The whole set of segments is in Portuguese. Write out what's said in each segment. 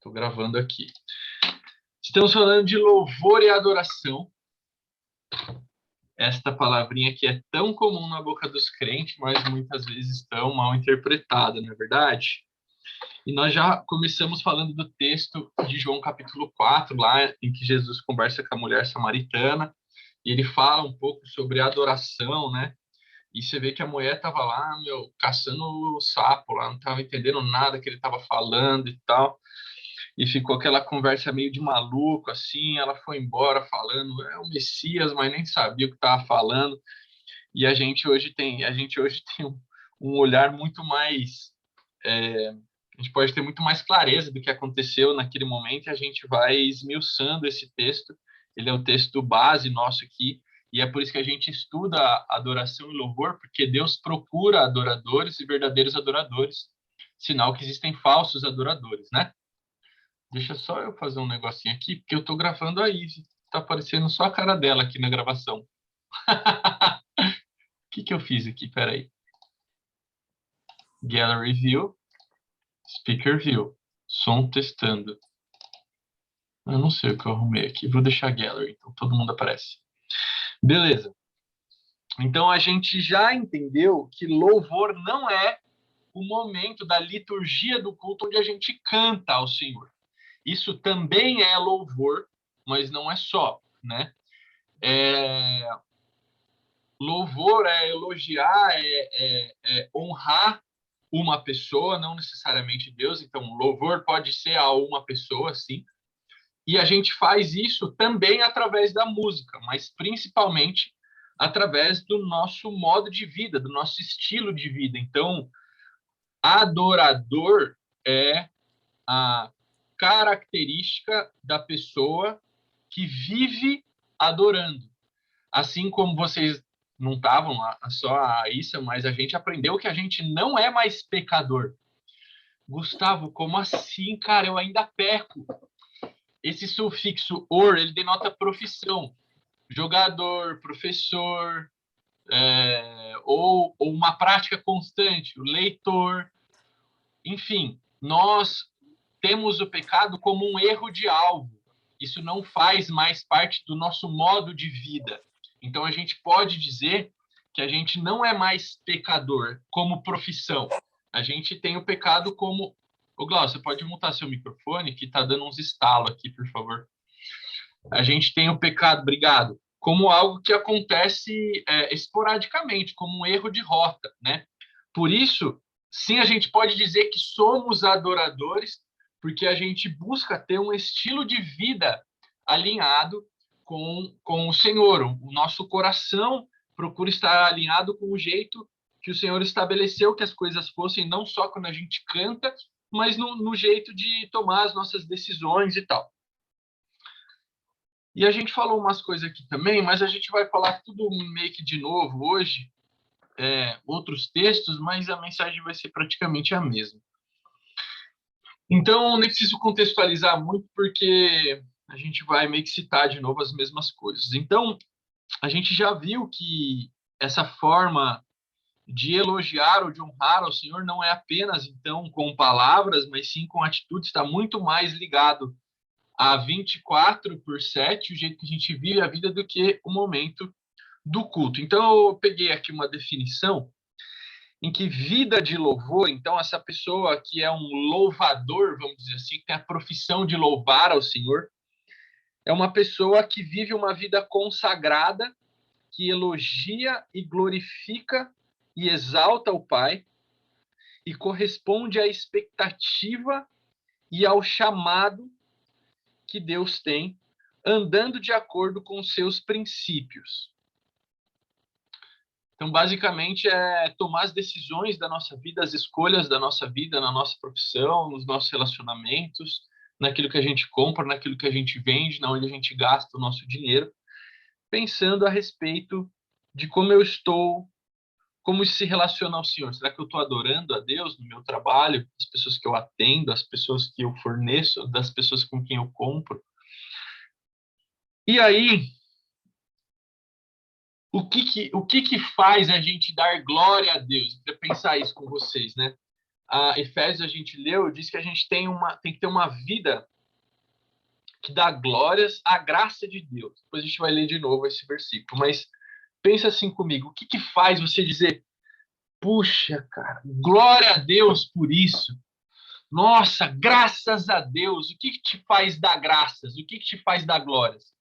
Estou gravando aqui. Estamos falando de louvor e adoração. Esta palavrinha que é tão comum na boca dos crentes, mas muitas vezes tão mal interpretada, não é verdade? E nós já começamos falando do texto de João capítulo 4, lá em que Jesus conversa com a mulher samaritana, e ele fala um pouco sobre adoração, né? E você vê que a mulher estava lá, caçando o sapo lá, não estava entendendo nada que ele estava falando e tal. E ficou aquela conversa meio de maluco, assim, ela foi embora falando, é o Messias, mas nem sabia o que estava falando. E a gente hoje tem um olhar muito mais, a gente pode ter muito mais clareza do que aconteceu naquele momento, e a gente vai esmiuçando esse texto. Ele é o texto base nosso aqui, e é por isso que a gente estuda adoração e louvor, porque Deus procura adoradores e verdadeiros adoradores, sinal que existem falsos adoradores, né? Deixa só eu fazer um negocinho aqui, porque eu tô gravando a Ivy. Tá aparecendo só a cara dela aqui na gravação. O que eu fiz aqui? Peraí. Gallery View. Speaker View. Som testando. Eu não sei o que eu arrumei aqui. Vou deixar Gallery, então todo mundo aparece. Beleza. Então a gente já entendeu que louvor não é o momento da liturgia do culto onde a gente canta ao Senhor. Isso também é louvor, mas não é só, né? Louvor é elogiar, é honrar uma pessoa, não necessariamente Deus. Então, louvor pode ser a uma pessoa, sim. E a gente faz isso também através da música, mas principalmente através do nosso modo de vida, do nosso estilo de vida. Então, adorador é a característica da pessoa que vive adorando. Assim como vocês não estavam só a isso, mas a gente aprendeu que a gente não é mais pecador. Gustavo, como assim, cara? Eu ainda peco. Esse sufixo or, ele denota profissão. Jogador, professor, ou uma prática constante, o leitor. Enfim, nós temos o pecado como um erro de alvo. Isso não faz mais parte do nosso modo de vida. Então, a gente pode dizer que a gente não é mais pecador como profissão. A gente tem o pecado como... Ô, Glaucio, você pode mutar seu microfone, que está dando uns estalos aqui, por favor. A gente tem o pecado, obrigado, como algo que acontece esporadicamente, como um erro de rota, né? Por isso, sim, a gente pode dizer que somos adoradores, porque a gente busca ter um estilo de vida alinhado com o Senhor. O nosso coração procura estar alinhado com o jeito que o Senhor estabeleceu que as coisas fossem, não só quando a gente canta, mas no jeito de tomar as nossas decisões e tal. E a gente falou umas coisas aqui também, mas a gente vai falar tudo meio que de novo hoje, outros textos, mas a mensagem vai ser praticamente a mesma. Então, nem preciso contextualizar muito, porque a gente vai meio que citar de novo as mesmas coisas. Então, a gente já viu que essa forma de elogiar ou de honrar ao Senhor não é apenas, então, com palavras, mas sim com atitudes, está muito mais ligado a 24/7, o jeito que a gente vive a vida, do que o momento do culto. Então, eu peguei aqui uma definição em que vida de louvor, então, essa pessoa que é um louvador, vamos dizer assim, que tem a profissão de louvar ao Senhor, é uma pessoa que vive uma vida consagrada, que elogia e glorifica e exalta o Pai e corresponde à expectativa e ao chamado que Deus tem, andando de acordo com os seus princípios. Então, basicamente, é tomar as decisões da nossa vida, as escolhas da nossa vida, na nossa profissão, nos nossos relacionamentos, naquilo que a gente compra, naquilo que a gente vende, na onde a gente gasta o nosso dinheiro, pensando a respeito de como eu estou, como isso se relaciona ao Senhor. Será que eu estou adorando a Deus no meu trabalho, as pessoas que eu atendo, as pessoas que eu forneço, das pessoas com quem eu compro? E aí, o que que faz a gente dar glória a Deus? Eu queria pensar isso com vocês, né? a Efésios a gente leu, diz que a gente tem que ter uma vida que dá glórias à graça de Deus. Depois a gente vai ler de novo esse versículo. Mas pensa assim comigo, o que que faz você dizer, puxa, cara, glória a Deus por isso? Nossa, graças a Deus. O que que te faz dar graças? O que que te faz dar glórias?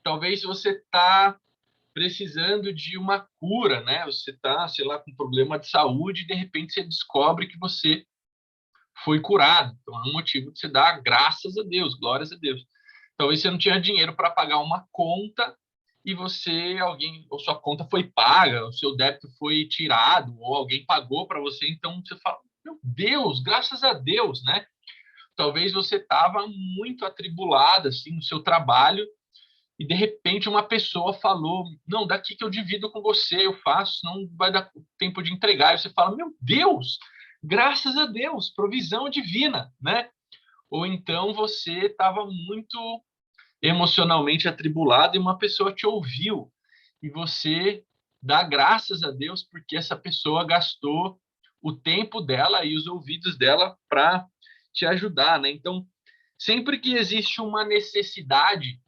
Talvez você está precisando de uma cura, né? Você está, sei lá, com um problema de saúde e de repente você descobre que você foi curado. Então é um motivo de você dar graças a Deus, glórias a Deus. Talvez você não tinha dinheiro para pagar uma conta e ou sua conta foi paga, o seu débito foi tirado, ou alguém pagou para você, então você fala, meu Deus, graças a Deus, né? Talvez você estava muito atribulado assim no seu trabalho e de repente uma pessoa falou, não, daqui que eu divido com você, eu faço, não vai dar tempo de entregar. E você fala, meu Deus, graças a Deus, provisão divina, né? Ou então você estava muito emocionalmente atribulado e uma pessoa te ouviu e você dá graças a Deus porque essa pessoa gastou o tempo dela e os ouvidos dela para te ajudar, né? Então, sempre que existe uma necessidade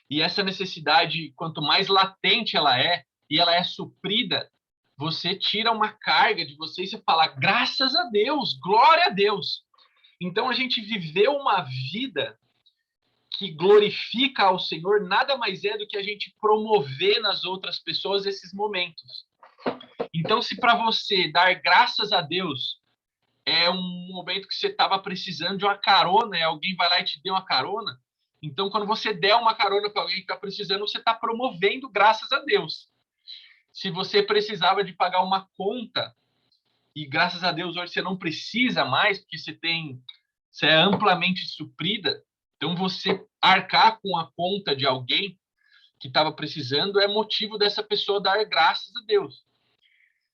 e essa necessidade, quanto mais latente e ela é suprida, você tira uma carga de você e você fala, graças a Deus, glória a Deus. Então, a gente viveu uma vida que glorifica ao Senhor nada mais é do que a gente promover nas outras pessoas esses momentos. Então, se para você dar graças a Deus é um momento que você estava precisando de uma carona, e alguém vai lá e te deu uma carona, então quando você der uma carona para alguém que está precisando, você está promovendo graças a Deus. Se você precisava de pagar uma conta e graças a Deus hoje você não precisa mais, porque você é amplamente suprida, então você arcar com a conta de alguém que estava precisando é motivo dessa pessoa dar graças a Deus.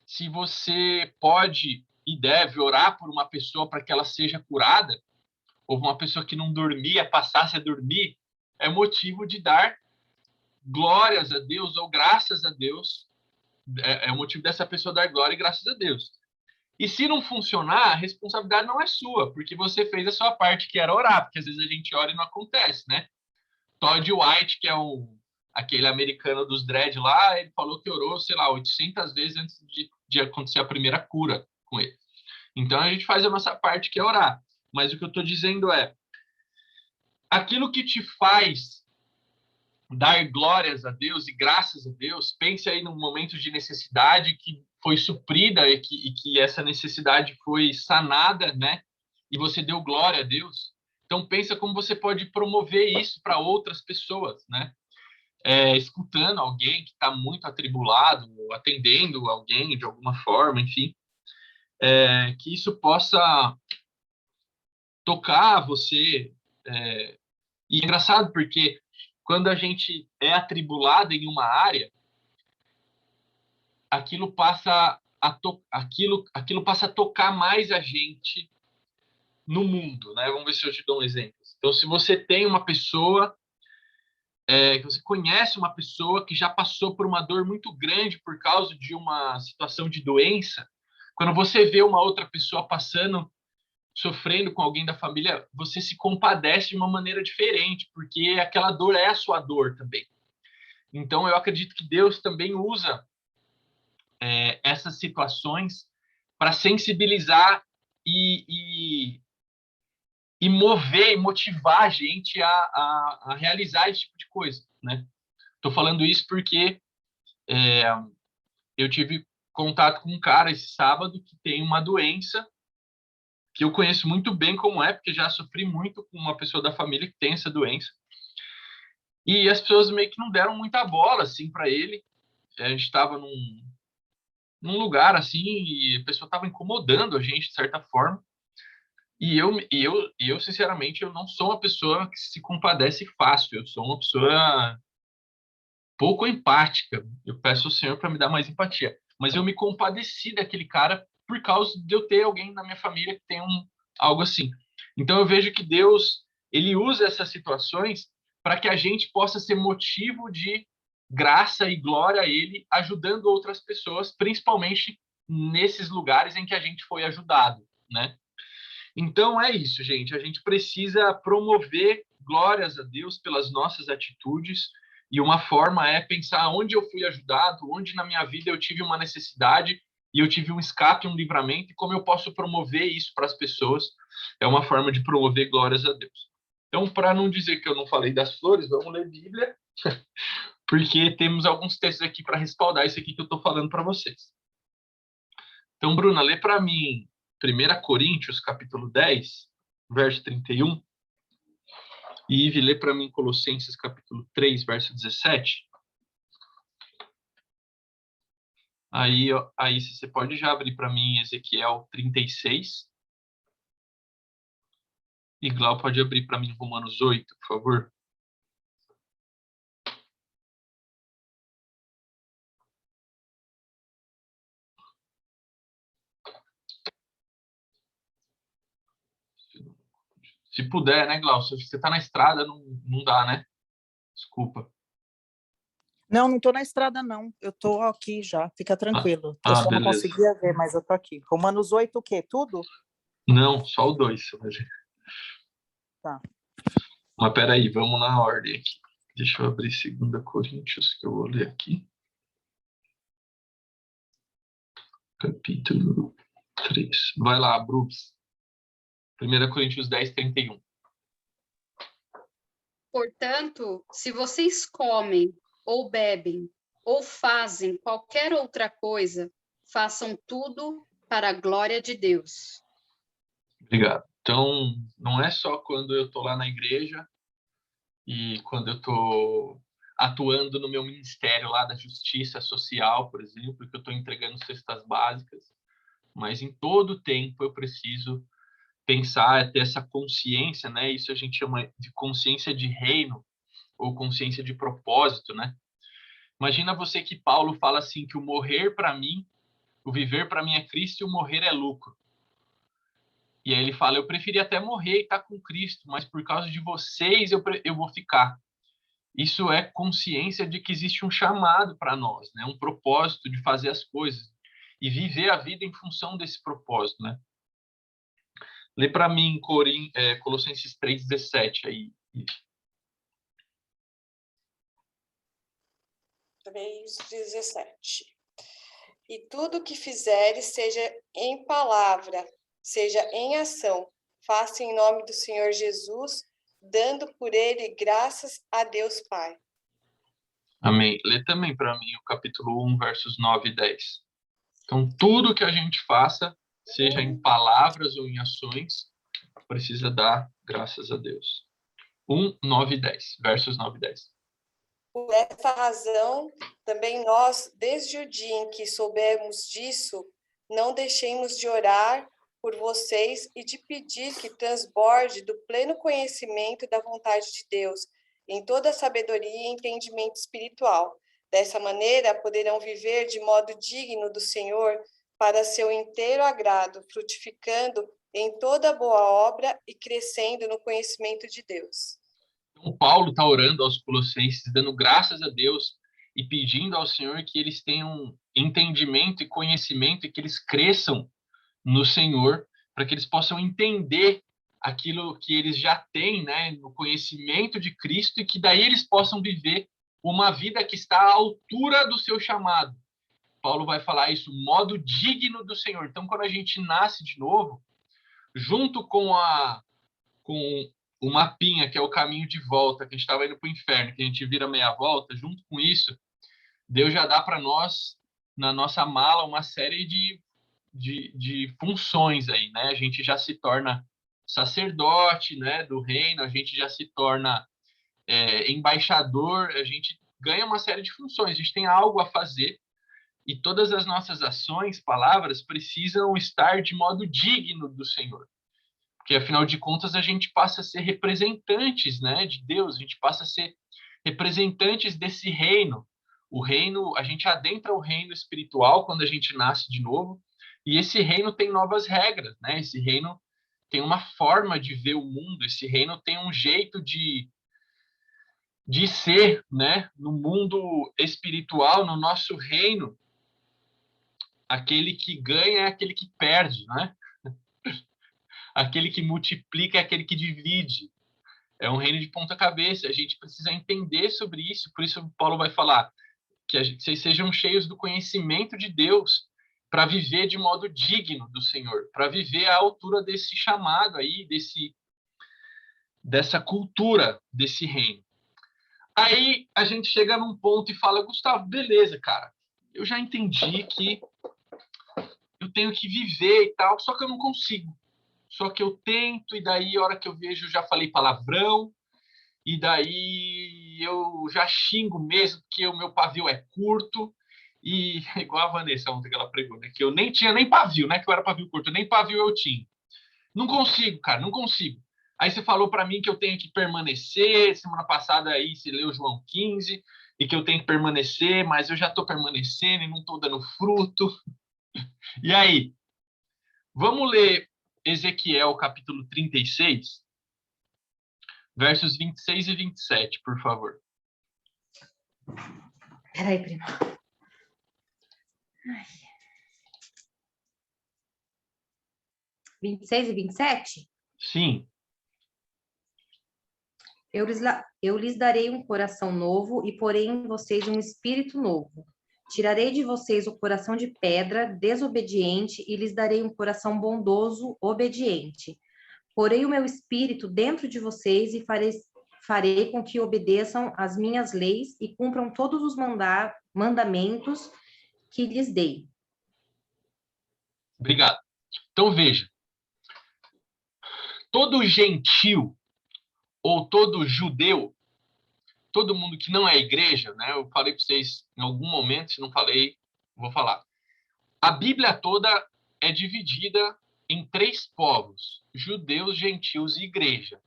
Se você pode e deve orar por uma pessoa para que ela seja curada, ou uma pessoa que não dormia passasse a dormir, é motivo de dar glórias a Deus ou graças a Deus. É o motivo dessa pessoa dar glória e graças a Deus. E se não funcionar, a responsabilidade não é sua, porque você fez a sua parte, que era orar, porque às vezes a gente ora e não acontece, né? Todd White, que é aquele americano dos dread lá, ele falou que orou, sei lá, 800 vezes antes de acontecer a primeira cura com ele. Então a gente faz a nossa parte, que é orar. Mas o que eu estou dizendo é, aquilo que te faz dar glórias a Deus e graças a Deus, pense aí num momento de necessidade que foi suprida e que essa necessidade foi sanada, né? E você deu glória a Deus. Então pensa como você pode promover isso para outras pessoas, né? Escutando alguém que está muito atribulado, atendendo alguém de alguma forma, enfim, que isso possa tocar você. E é engraçado porque quando a gente é atribulado em uma área, aquilo passa aquilo passa a tocar mais a gente no mundo, né? Vamos ver se eu te dou um exemplo. Então, se você tem uma pessoa, que você conhece uma pessoa que já passou por uma dor muito grande por causa de uma situação de doença, quando você vê uma outra pessoa passando, sofrendo com alguém da família, você se compadece de uma maneira diferente, porque aquela dor é a sua dor também. Então, eu acredito que Deus também usa essas situações para sensibilizar e mover e motivar a gente a realizar esse tipo de coisa, né? Estou falando isso porque eu tive contato com um cara esse sábado que tem uma doença que eu conheço muito bem como é, porque já sofri muito com uma pessoa da família que tem essa doença. E as pessoas meio que não deram muita bola assim para ele. A gente estava num lugar assim e a pessoa estava incomodando a gente de certa forma. E eu sinceramente, eu não sou uma pessoa que se compadece fácil. Eu sou uma pessoa pouco empática. Eu peço ao Senhor para me dar mais empatia. Mas eu me compadeci daquele cara por causa de eu ter alguém na minha família que tem algo assim. Então eu vejo que Deus, ele usa essas situações para que a gente possa ser motivo de graça e glória a ele, ajudando outras pessoas, principalmente nesses lugares em que a gente foi ajudado, né? Então é isso, gente. A gente precisa promover glórias a Deus pelas nossas atitudes, e uma forma é pensar onde eu fui ajudado, onde na minha vida eu tive uma necessidade e eu tive um escape, um livramento, e como eu posso promover isso para as pessoas. É uma forma de promover glórias a Deus. Então, para não dizer que eu não falei das flores, vamos ler Bíblia, porque temos alguns textos aqui para respaldar isso aqui que eu estou falando para vocês. Então, Bruna, lê para mim 1 Coríntios, capítulo 10, verso 31. E Ive, lê para mim Colossenses, capítulo 3, verso 17. Aí você pode já abrir para mim Ezequiel 36. E Glau pode abrir para mim Romanos 8, por favor. Se puder, né, Glau? Se você está na estrada, não dá, né? Desculpa. Não, não estou na estrada, não. Eu estou aqui já, fica tranquilo. Eu só beleza. não conseguia ver, mas eu estou aqui. Romanos 8, o quê? Tudo? Não, só o 2. Tá. Mas peraí, vamos na ordem aqui. Deixa eu abrir 2 Coríntios, que eu vou ler aqui. Capítulo 3. Vai lá, Brooks. 1 Coríntios 10, 31. Portanto, se vocês comem, ou bebem, ou fazem qualquer outra coisa, façam tudo para a glória de Deus. Obrigado. Então, não é só quando eu estou lá na igreja e quando eu estou atuando no meu ministério lá da justiça social, por exemplo, que eu estou entregando cestas básicas, mas em todo tempo eu preciso pensar, ter essa consciência, né? Isso a gente chama de consciência de reino ou consciência de propósito, né? Imagina você que Paulo fala assim que o morrer para mim, o viver para mim é Cristo e o morrer é lucro. E aí ele fala, eu preferia até morrer e estar com Cristo, mas por causa de vocês eu vou ficar. Isso é consciência de que existe um chamado para nós, né? Um propósito de fazer as coisas e viver a vida em função desse propósito, né? Lê para mim Colossenses 3,17 aí. 3:17. E tudo que fizeres, seja em palavra, seja em ação, faça em nome do Senhor Jesus, dando por ele graças a Deus Pai. Amém. Lê também para mim o capítulo 1, versos 9 e 10. Então, tudo que a gente faça, seja em palavras ou em ações, precisa dar graças a Deus. 1, 9 e 10. Versos 9 e 10. Por esta razão, também nós, desde o dia em que soubemos disso, não deixemos de orar por vocês e de pedir que transborde do pleno conhecimento da vontade de Deus, em toda sabedoria e entendimento espiritual. Dessa maneira, poderão viver de modo digno do Senhor, para seu inteiro agrado, frutificando em toda boa obra e crescendo no conhecimento de Deus. Então, Paulo está orando aos Colossenses, dando graças a Deus e pedindo ao Senhor que eles tenham entendimento e conhecimento e que eles cresçam no Senhor, para que eles possam entender aquilo que eles já têm, né, no conhecimento de Cristo, e que daí eles possam viver uma vida que está à altura do seu chamado. Paulo vai falar isso, modo digno do Senhor. Então, quando a gente nasce de novo, junto com o mapinha, que é o caminho de volta, que a gente estava indo para o inferno, que a gente vira meia volta, junto com isso, Deus já dá para nós, na nossa mala, uma série de funções aí, né? A gente já se torna sacerdote, né, do reino, a gente já se torna embaixador, a gente ganha uma série de funções, a gente tem algo a fazer e todas as nossas ações, palavras, precisam estar de modo digno do Senhor. Porque, afinal de contas, a gente passa a ser representantes, né, de Deus, a gente passa a ser representantes desse reino. O reino, a gente adentra o reino espiritual quando a gente nasce de novo, e esse reino tem novas regras, né? Esse reino tem uma forma de ver o mundo, esse reino tem um jeito de ser, né? No mundo espiritual, no nosso reino, Aquele que ganha é aquele que perde, né? Aquele que multiplica é aquele que divide. É um reino de ponta cabeça. A gente precisa entender sobre isso. Por isso Paulo vai falar que vocês sejam cheios do conhecimento de Deus para viver de modo digno do Senhor, para viver à altura desse chamado aí, dessa cultura desse reino. Aí a gente chega num ponto e fala, Gustavo, beleza, cara, eu já entendi que eu tenho que viver e tal, só que eu não consigo. Só que eu tento, e daí a hora que eu vejo, eu já falei palavrão, e daí eu já xingo mesmo, porque o meu pavio é curto, e igual a Vanessa ontem que ela pregou, né? Que eu nem tinha nem pavio, né? Que eu era pavio curto, nem pavio eu tinha. Não consigo, cara, não consigo. Aí você falou para mim que eu tenho que permanecer, semana passada aí você leu João 15, e que eu tenho que permanecer, mas eu já estou permanecendo e não estou dando fruto. E aí? Vamos ler Ezequiel capítulo 36, versos 26 e 27, por favor. Peraí, prima. Ai. 26 e 27? Sim. Eu lhes darei um coração novo e porei em vocês um espírito novo. Tirarei de vocês o coração de pedra, desobediente, e lhes darei um coração bondoso, obediente. Porei o meu espírito dentro de vocês e farei com que obedeçam as minhas leis e cumpram todos os mandamentos que lhes dei. Obrigado. Então, veja. Todo gentil ou todo judeu, todo mundo que não é igreja, né? Eu falei para vocês em algum momento, se não falei, vou falar. A Bíblia toda é dividida em 3 povos: judeus, gentios e igreja.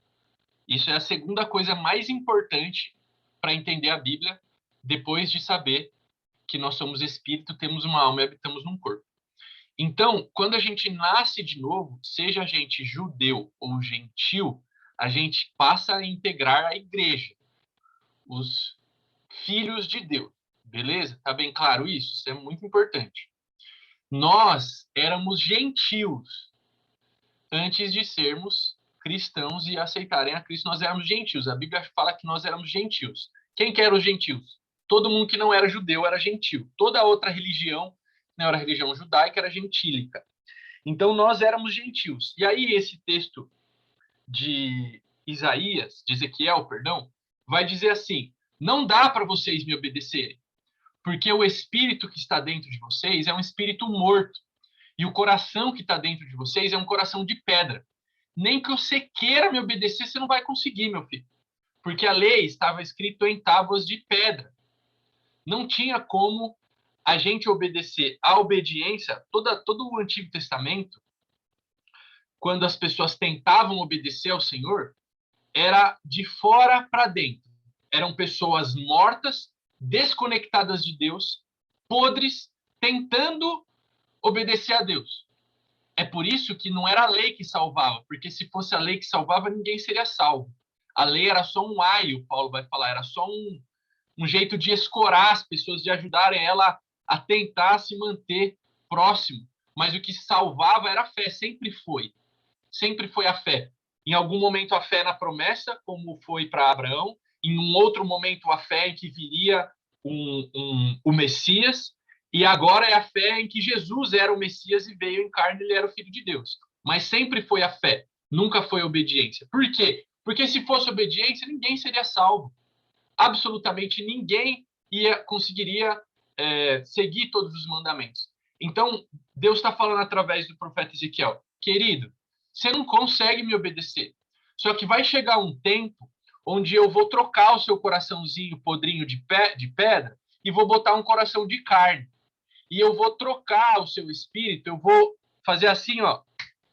Isso é a segunda coisa mais importante para entender a Bíblia, depois de saber que nós somos espírito, temos uma alma e habitamos num corpo. Então, quando a gente nasce de novo, seja a gente judeu ou gentil, a gente passa a integrar a igreja, os filhos de Deus. Beleza? Tá bem claro isso? Isso é muito importante. Nós éramos gentios antes de sermos cristãos e aceitarem a Cristo. Nós éramos gentios. A Bíblia fala que nós éramos gentios. Quem que eram os gentios? Todo mundo que não era judeu era gentil. Toda outra religião, não era religião judaica, era gentílica. Então nós éramos gentios. E aí esse texto de Isaías, de Ezequiel, perdão, vai dizer assim: não dá para vocês me obedecerem, porque o espírito que está dentro de vocês é um espírito morto, e o coração que está dentro de vocês é um coração de pedra. Nem que você queira me obedecer, você não vai conseguir, meu filho, porque a lei estava escrita em tábuas de pedra. Não tinha como a gente obedecer. A obediência, todo o Antigo Testamento, quando as pessoas tentavam obedecer ao Senhor, era de fora para dentro. Eram pessoas mortas, desconectadas de Deus, podres, tentando obedecer a Deus. É por isso que não era a lei que salvava, porque se fosse a lei que salvava, ninguém seria salvo. A lei era só um aio, Paulo vai falar, era só um jeito de escorar as pessoas, de ajudarem ela a tentar se manter próximo. Mas o que salvava era a fé, sempre foi. Sempre foi a fé. Em algum momento a fé na promessa, como foi para Abraão. Em um outro momento a fé em que viria o Messias. E agora é a fé em que Jesus era o Messias e veio em carne, ele era o Filho de Deus. Mas sempre foi a fé, nunca foi a obediência. Por quê? Porque se fosse obediência, ninguém seria salvo. Absolutamente ninguém conseguiria seguir todos os mandamentos. Então, Deus está falando através do profeta Ezequiel: querido, você não consegue me obedecer. Só que vai chegar um tempo onde eu vou trocar o seu coraçãozinho podrinho de pedra e vou botar um coração de carne. E eu vou trocar o seu espírito, eu vou fazer assim, ó,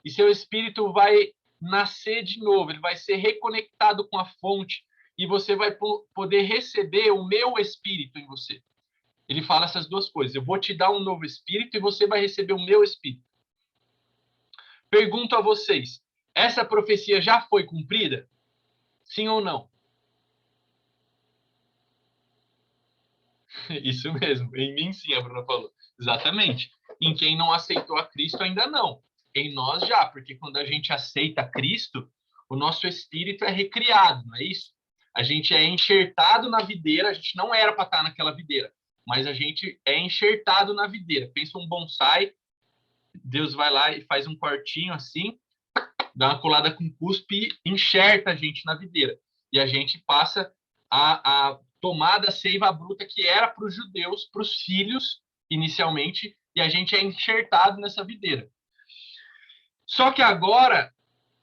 e seu espírito vai nascer de novo, ele vai ser reconectado com a fonte e você vai poder receber o meu espírito em você. Ele fala essas duas coisas: eu vou te dar um novo espírito e você vai receber o meu espírito. Pergunto a vocês, essa profecia já foi cumprida? Sim ou não? Isso mesmo, em mim sim, a Bruna falou. Exatamente. Em quem não aceitou a Cristo, ainda não. Em nós já, porque quando a gente aceita Cristo, o nosso espírito é recriado, não é isso? A gente é enxertado na videira, a gente não era para estar naquela videira, mas a gente é enxertado na videira. Pensa um bonsai, Deus vai lá e faz um cortinho assim, dá uma colada com cuspe e enxerta a gente na videira. E a gente passa a tomar da seiva bruta que era para os judeus, para os filhos, inicialmente, e a gente é enxertado nessa videira. Só que agora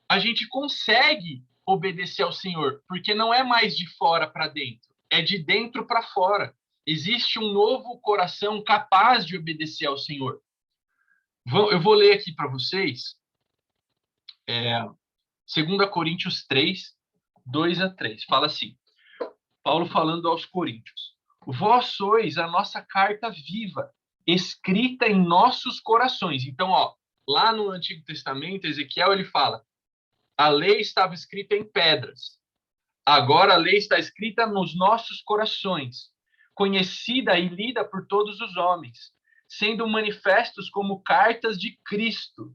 a gente consegue obedecer ao Senhor, porque não é mais de fora para dentro, é de dentro para fora. Existe um novo coração capaz de obedecer ao Senhor. Eu vou ler aqui para vocês, 2 Coríntios 3, 2-3. Fala assim, Paulo falando aos Coríntios: vós sois a nossa carta viva, escrita em nossos corações. Então, lá no Antigo Testamento, Ezequiel, ele fala, a lei estava escrita em pedras. Agora a lei está escrita nos nossos corações, conhecida e lida por todos os homens, sendo manifestos como cartas de Cristo,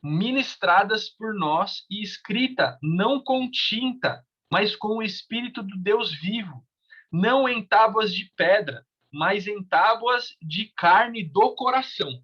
ministradas por nós e escrita não com tinta, mas com o Espírito do Deus vivo, não em tábuas de pedra, mas em tábuas de carne do coração.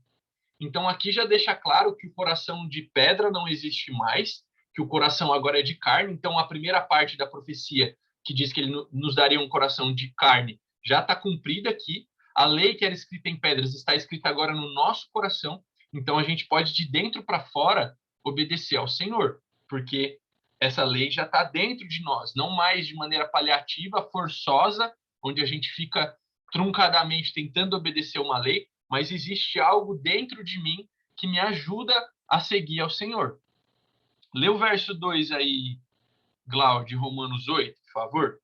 Então aqui já deixa claro que o coração de pedra não existe mais, que o coração agora é de carne. Então a primeira parte da profecia, que diz que ele nos daria um coração de carne, já está cumprida aqui. A lei que era escrita em pedras está escrita agora no nosso coração. Então a gente pode, de dentro para fora, obedecer ao Senhor, porque essa lei já está dentro de nós, não mais de maneira paliativa, forçosa, onde a gente fica truncadamente tentando obedecer uma lei, mas existe algo dentro de mim que me ajuda a seguir ao Senhor. Lê o verso 2 aí, Glaucio, de Romanos 8, por favor.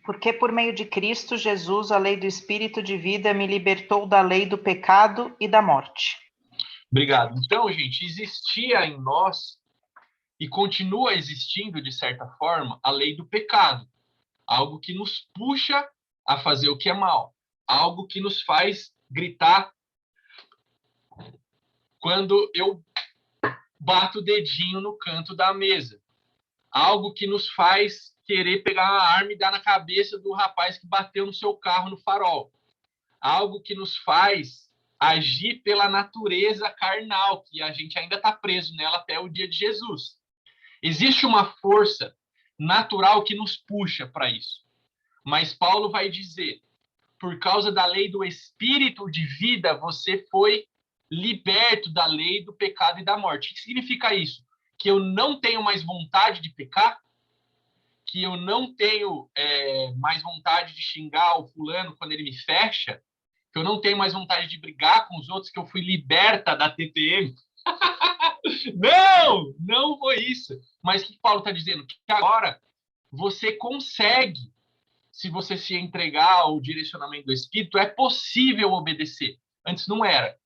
Porque por meio de Cristo Jesus, a lei do Espírito de vida me libertou da lei do pecado e da morte. Obrigado. Então, gente, existia em nós e continua existindo, de certa forma, a lei do pecado. Algo que nos puxa a fazer o que é mal. Algo que nos faz gritar quando eu bato o dedinho no canto da mesa. Algo que nos faz querer pegar uma arma e dar na cabeça do rapaz que bateu no seu carro no farol. Algo que nos faz agir pela natureza carnal, que a gente ainda está preso nela até o dia de Jesus. Existe uma força natural que nos puxa para isso. Mas Paulo vai dizer, por causa da lei do Espírito de vida, você foi liberto da lei do pecado e da morte. O que significa isso? Que eu não tenho mais vontade de pecar? Que eu não tenho mais vontade de xingar o fulano quando ele me fecha? Que eu não tenho mais vontade de brigar com os outros, que eu fui liberta da TPM? Não foi isso. Mas o que Paulo está dizendo? Que agora você consegue, se você se entregar ao direcionamento do Espírito, é possível obedecer. Antes não era.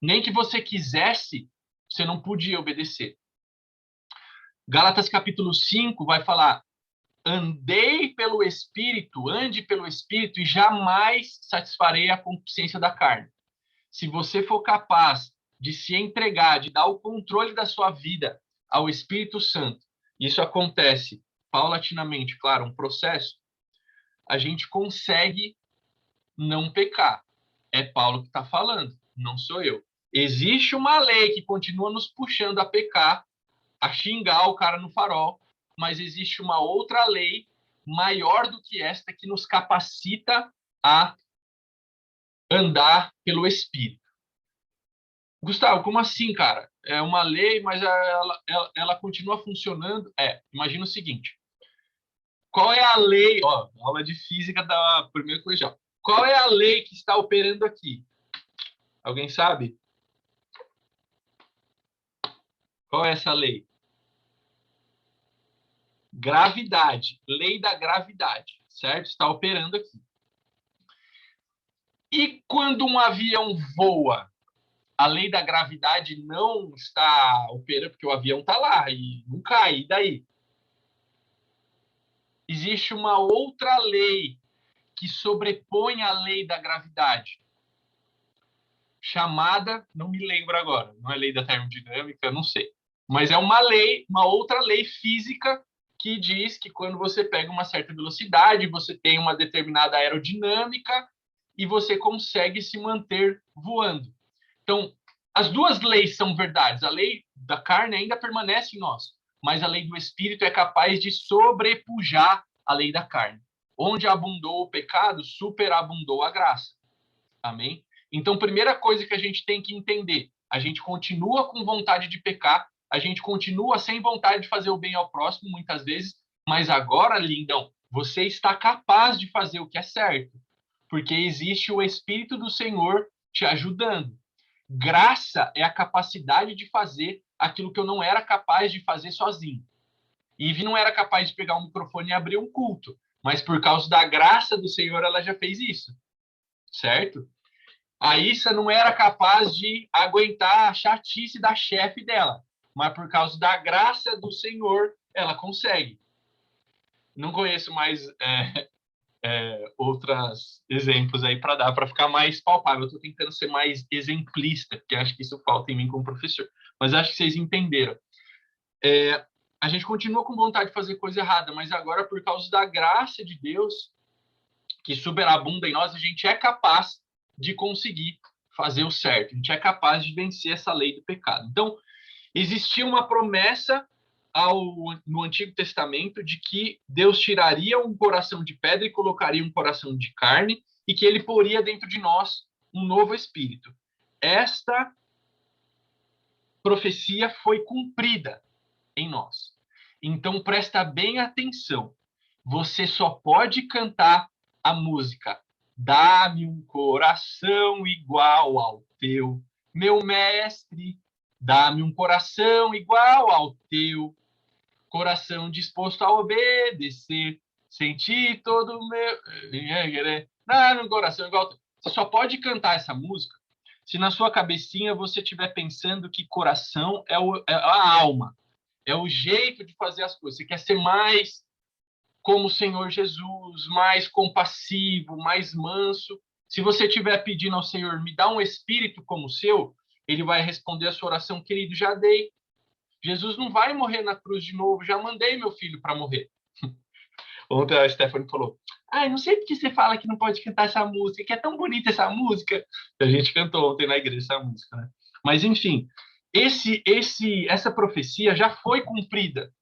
Nem que você quisesse, você não podia obedecer. Gálatas capítulo 5 vai falar, ande pelo Espírito e jamais satisfarei a concupiscência da carne. Se você for capaz de se entregar, de dar o controle da sua vida ao Espírito Santo, isso acontece paulatinamente, claro, um processo, a gente consegue não pecar. É Paulo que está falando, não sou eu. Existe uma lei que continua nos puxando a pecar, a xingar o cara no farol, mas existe uma outra lei maior do que esta que nos capacita a andar pelo Espírito. Gustavo, como assim, cara? É uma lei, mas ela continua funcionando? Imagina o seguinte. Qual é a lei? Aula de física da primeira colegial. Qual é a lei que está operando aqui? Alguém sabe? Qual é essa lei? Gravidade. Lei da gravidade, certo? Está operando aqui. E quando um avião voa, a lei da gravidade não está operando, porque o avião está lá e não cai. E daí? Existe uma outra lei que sobrepõe a lei da gravidade, chamada, não me lembro agora, não é lei da termodinâmica, não sei, mas é uma lei, uma outra lei física que diz que quando você pega uma certa velocidade, você tem uma determinada aerodinâmica e você consegue se manter voando. Então, as duas leis são verdades. A lei da carne ainda permanece em nós, mas a lei do espírito é capaz de sobrepujar a lei da carne. Onde abundou o pecado, superabundou a graça. Amém? Então, primeira coisa que a gente tem que entender, a gente continua com vontade de pecar, a gente continua sem vontade de fazer o bem ao próximo, muitas vezes, mas agora, lindão, você está capaz de fazer o que é certo, porque existe o Espírito do Senhor te ajudando. Graça é a capacidade de fazer aquilo que eu não era capaz de fazer sozinho. Ivy não era capaz de pegar um microfone e abrir um culto, mas por causa da graça do Senhor ela já fez isso, certo? A Issa não era capaz de aguentar a chatice da chefe dela, mas por causa da graça do Senhor ela consegue. Não conheço mais outros exemplos aí para dar, para ficar mais palpável. Eu estou tentando ser mais exemplista, porque acho que isso falta em mim como professor. Mas acho que vocês entenderam. A gente continua com vontade de fazer coisa errada, mas agora, por causa da graça de Deus, que superabunda em nós, a gente é capaz de conseguir fazer o certo. A gente é capaz de vencer essa lei do pecado. Então, existia uma promessa no Antigo Testamento de que Deus tiraria um coração de pedra e colocaria um coração de carne e que ele poria dentro de nós um novo espírito. Esta profecia foi cumprida em nós. Então, presta bem atenção. Você só pode cantar a música Dá-me um coração igual ao teu, meu mestre. Dá-me um coração igual ao teu, coração disposto a obedecer, sentir todo o meu... Dá-me um coração igual ao teu. Você só pode cantar essa música se na sua cabecinha você estiver pensando que coração é a alma, é o jeito de fazer as coisas. Você quer ser mais como o Senhor Jesus, mais compassivo, mais manso. Se você estiver pedindo ao Senhor, me dá um espírito como o seu, ele vai responder a sua oração, querido, já dei. Jesus não vai morrer na cruz de novo, já mandei meu filho para morrer. Ontem a Stephanie falou, não sei porque você fala que não pode cantar essa música, que é tão bonita essa música. A gente cantou ontem na igreja essa música, né? Mas, enfim, essa profecia já foi cumprida.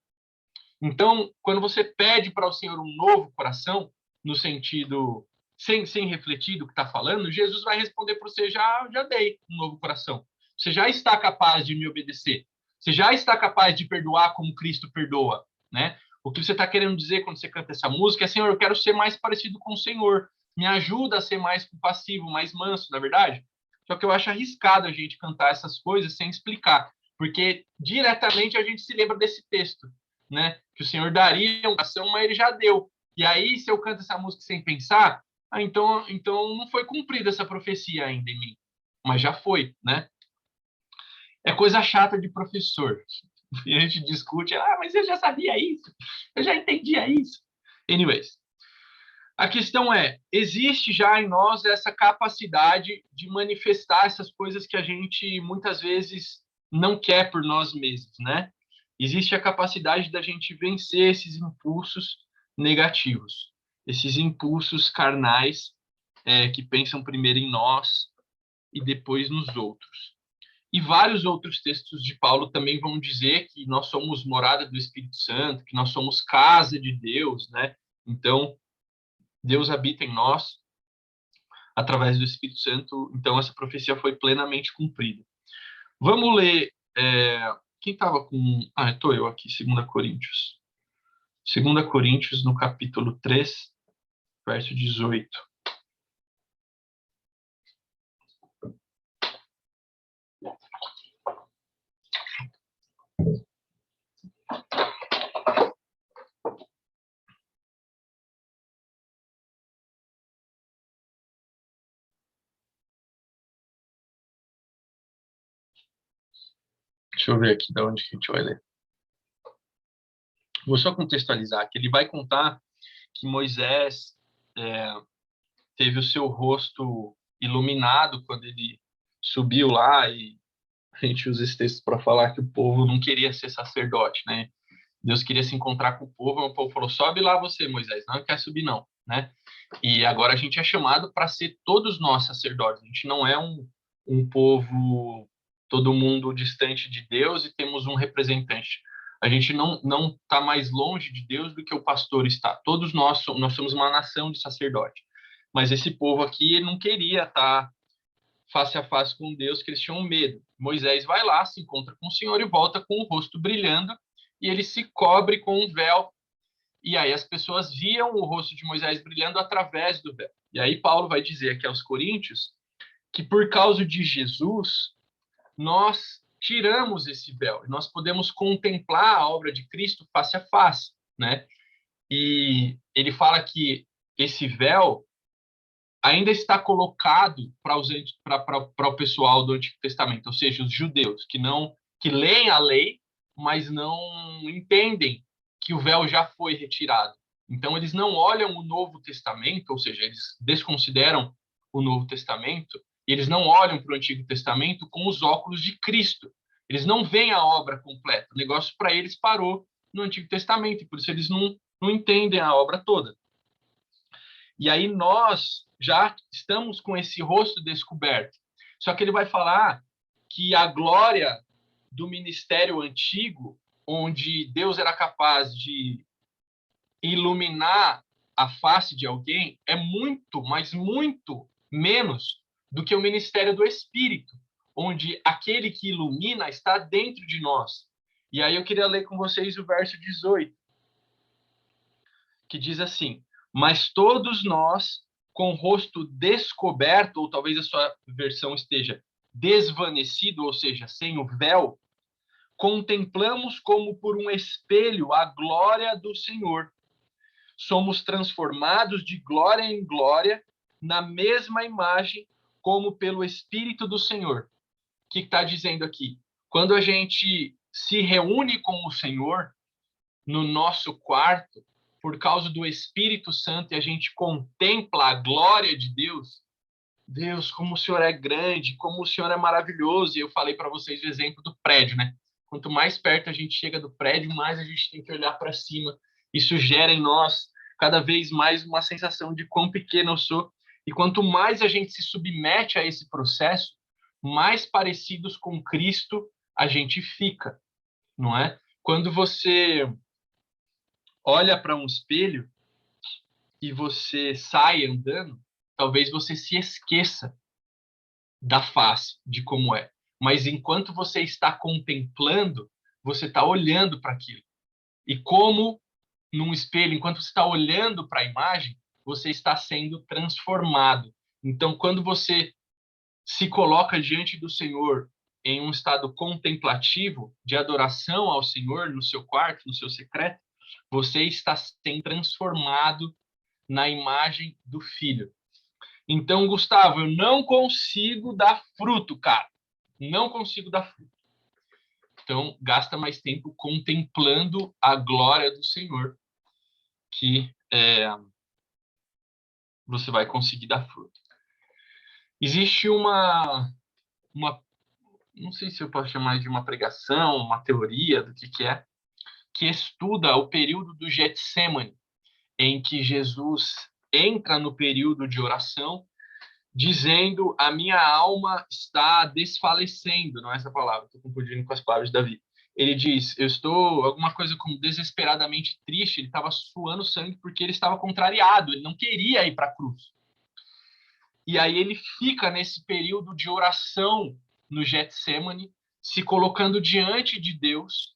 Então, quando você pede para o Senhor um novo coração, no sentido sem refletir do que está falando, Jesus vai responder para você, já dei um novo coração. Você já está capaz de me obedecer. Você já está capaz de perdoar como Cristo perdoa, né? O que você está querendo dizer quando você canta essa música é, Senhor, eu quero ser mais parecido com o Senhor. Me ajuda a ser mais compassivo, mais manso, na verdade? Só que eu acho arriscado a gente cantar essas coisas sem explicar, porque diretamente a gente se lembra desse texto, né? Que o Senhor daria uma ação, mas ele já deu. E aí, se eu canto essa música sem pensar, então não foi cumprida essa profecia ainda em mim. Mas já foi, né? É coisa chata de professor. E a gente discute, mas eu já sabia isso, eu já entendia isso. Anyways, a questão é, existe já em nós essa capacidade de manifestar essas coisas que a gente muitas vezes não quer por nós mesmos, né? Existe a capacidade da gente vencer esses impulsos negativos, esses impulsos carnais que pensam primeiro em nós e depois nos outros. E vários outros textos de Paulo também vão dizer que nós somos morada do Espírito Santo, que nós somos casa de Deus, né? Então, Deus habita em nós através do Espírito Santo. Então, essa profecia foi plenamente cumprida. Vamos ler... Quem estava com... estou eu aqui, 2 Coríntios. 2 Coríntios, no capítulo 3, verso 18. Deixa eu ver aqui de onde que a gente vai ler. Vou só contextualizar que ele vai contar que Moisés teve o seu rosto iluminado quando ele subiu lá, e a gente usa esse texto para falar que o povo não queria ser sacerdote, né? Deus queria se encontrar com o povo falou, sobe lá você, Moisés, não quer subir não, né? E agora a gente é chamado para ser todos nós sacerdotes, a gente não é um povo, todo mundo distante de Deus e temos um representante. A gente não está mais longe de Deus do que o pastor está. Todos nós somos uma nação de sacerdote. Mas esse povo aqui, ele não queria estar face a face com Deus, que eles tinham medo. Moisés vai lá, se encontra com o Senhor e volta com o rosto brilhando, e ele se cobre com um véu. E aí as pessoas viam o rosto de Moisés brilhando através do véu. E aí Paulo vai dizer aqui aos Coríntios que por causa de Jesus, nós tiramos esse véu. Nós podemos contemplar a obra de Cristo face a face, né? E ele fala que esse véu ainda está colocado para o pessoal do Antigo Testamento, ou seja, os judeus, que leem a lei, mas não entendem que o véu já foi retirado. Então, eles não olham o Novo Testamento, ou seja, eles desconsideram o Novo Testamento, e eles não olham para o Antigo Testamento com os óculos de Cristo. Eles não veem a obra completa. O negócio para eles parou no Antigo Testamento, e por isso eles não entendem a obra toda. E aí nós já estamos com esse rosto descoberto. Só que ele vai falar que a glória do ministério antigo, onde Deus era capaz de iluminar a face de alguém, é muito, mas muito menos do que o ministério do Espírito, onde aquele que ilumina está dentro de nós. E aí eu queria ler com vocês o verso 18, que diz assim: mas todos nós, com o rosto descoberto, ou talvez a sua versão esteja desvanecido, ou seja, sem o véu, contemplamos como por um espelho a glória do Senhor. Somos transformados de glória em glória na mesma imagem, como pelo Espírito do Senhor. O que está dizendo aqui? Quando a gente se reúne com o Senhor no nosso quarto, por causa do Espírito Santo, e a gente contempla a glória de Deus, Deus, como o Senhor é grande, como o Senhor é maravilhoso. E eu falei para vocês o exemplo do prédio, né? Quanto mais perto a gente chega do prédio, mais a gente tem que olhar para cima. Isso gera em nós cada vez mais uma sensação de quão pequeno eu sou. E quanto mais a gente se submete a esse processo, mais parecidos com Cristo a gente fica, não é? Quando você olha para um espelho e você sai andando, talvez você se esqueça da face, de como é. Mas enquanto você está contemplando, você está olhando para aquilo. E como num espelho, enquanto você está olhando para a imagem, você está sendo transformado. Então, quando você se coloca diante do Senhor em um estado contemplativo, de adoração ao Senhor, no seu quarto, no seu secreto, você está sendo transformado na imagem do Filho. Então, Gustavo, eu não consigo dar fruto, cara. Não consigo dar fruto. Então, gasta mais tempo contemplando a glória do Senhor, que você vai conseguir dar fruto. Existe uma, não sei se eu posso chamar de uma pregação, uma teoria do que é, que estuda o período do Getsemane, em que Jesus entra no período de oração, dizendo: a minha alma está desfalecendo, não é essa palavra, estou confundindo com as palavras de Davi. Ele diz: eu estou, alguma coisa como desesperadamente triste, ele estava suando sangue porque ele estava contrariado, ele não queria ir para a cruz. E aí ele fica nesse período de oração no Getsemane, se colocando diante de Deus.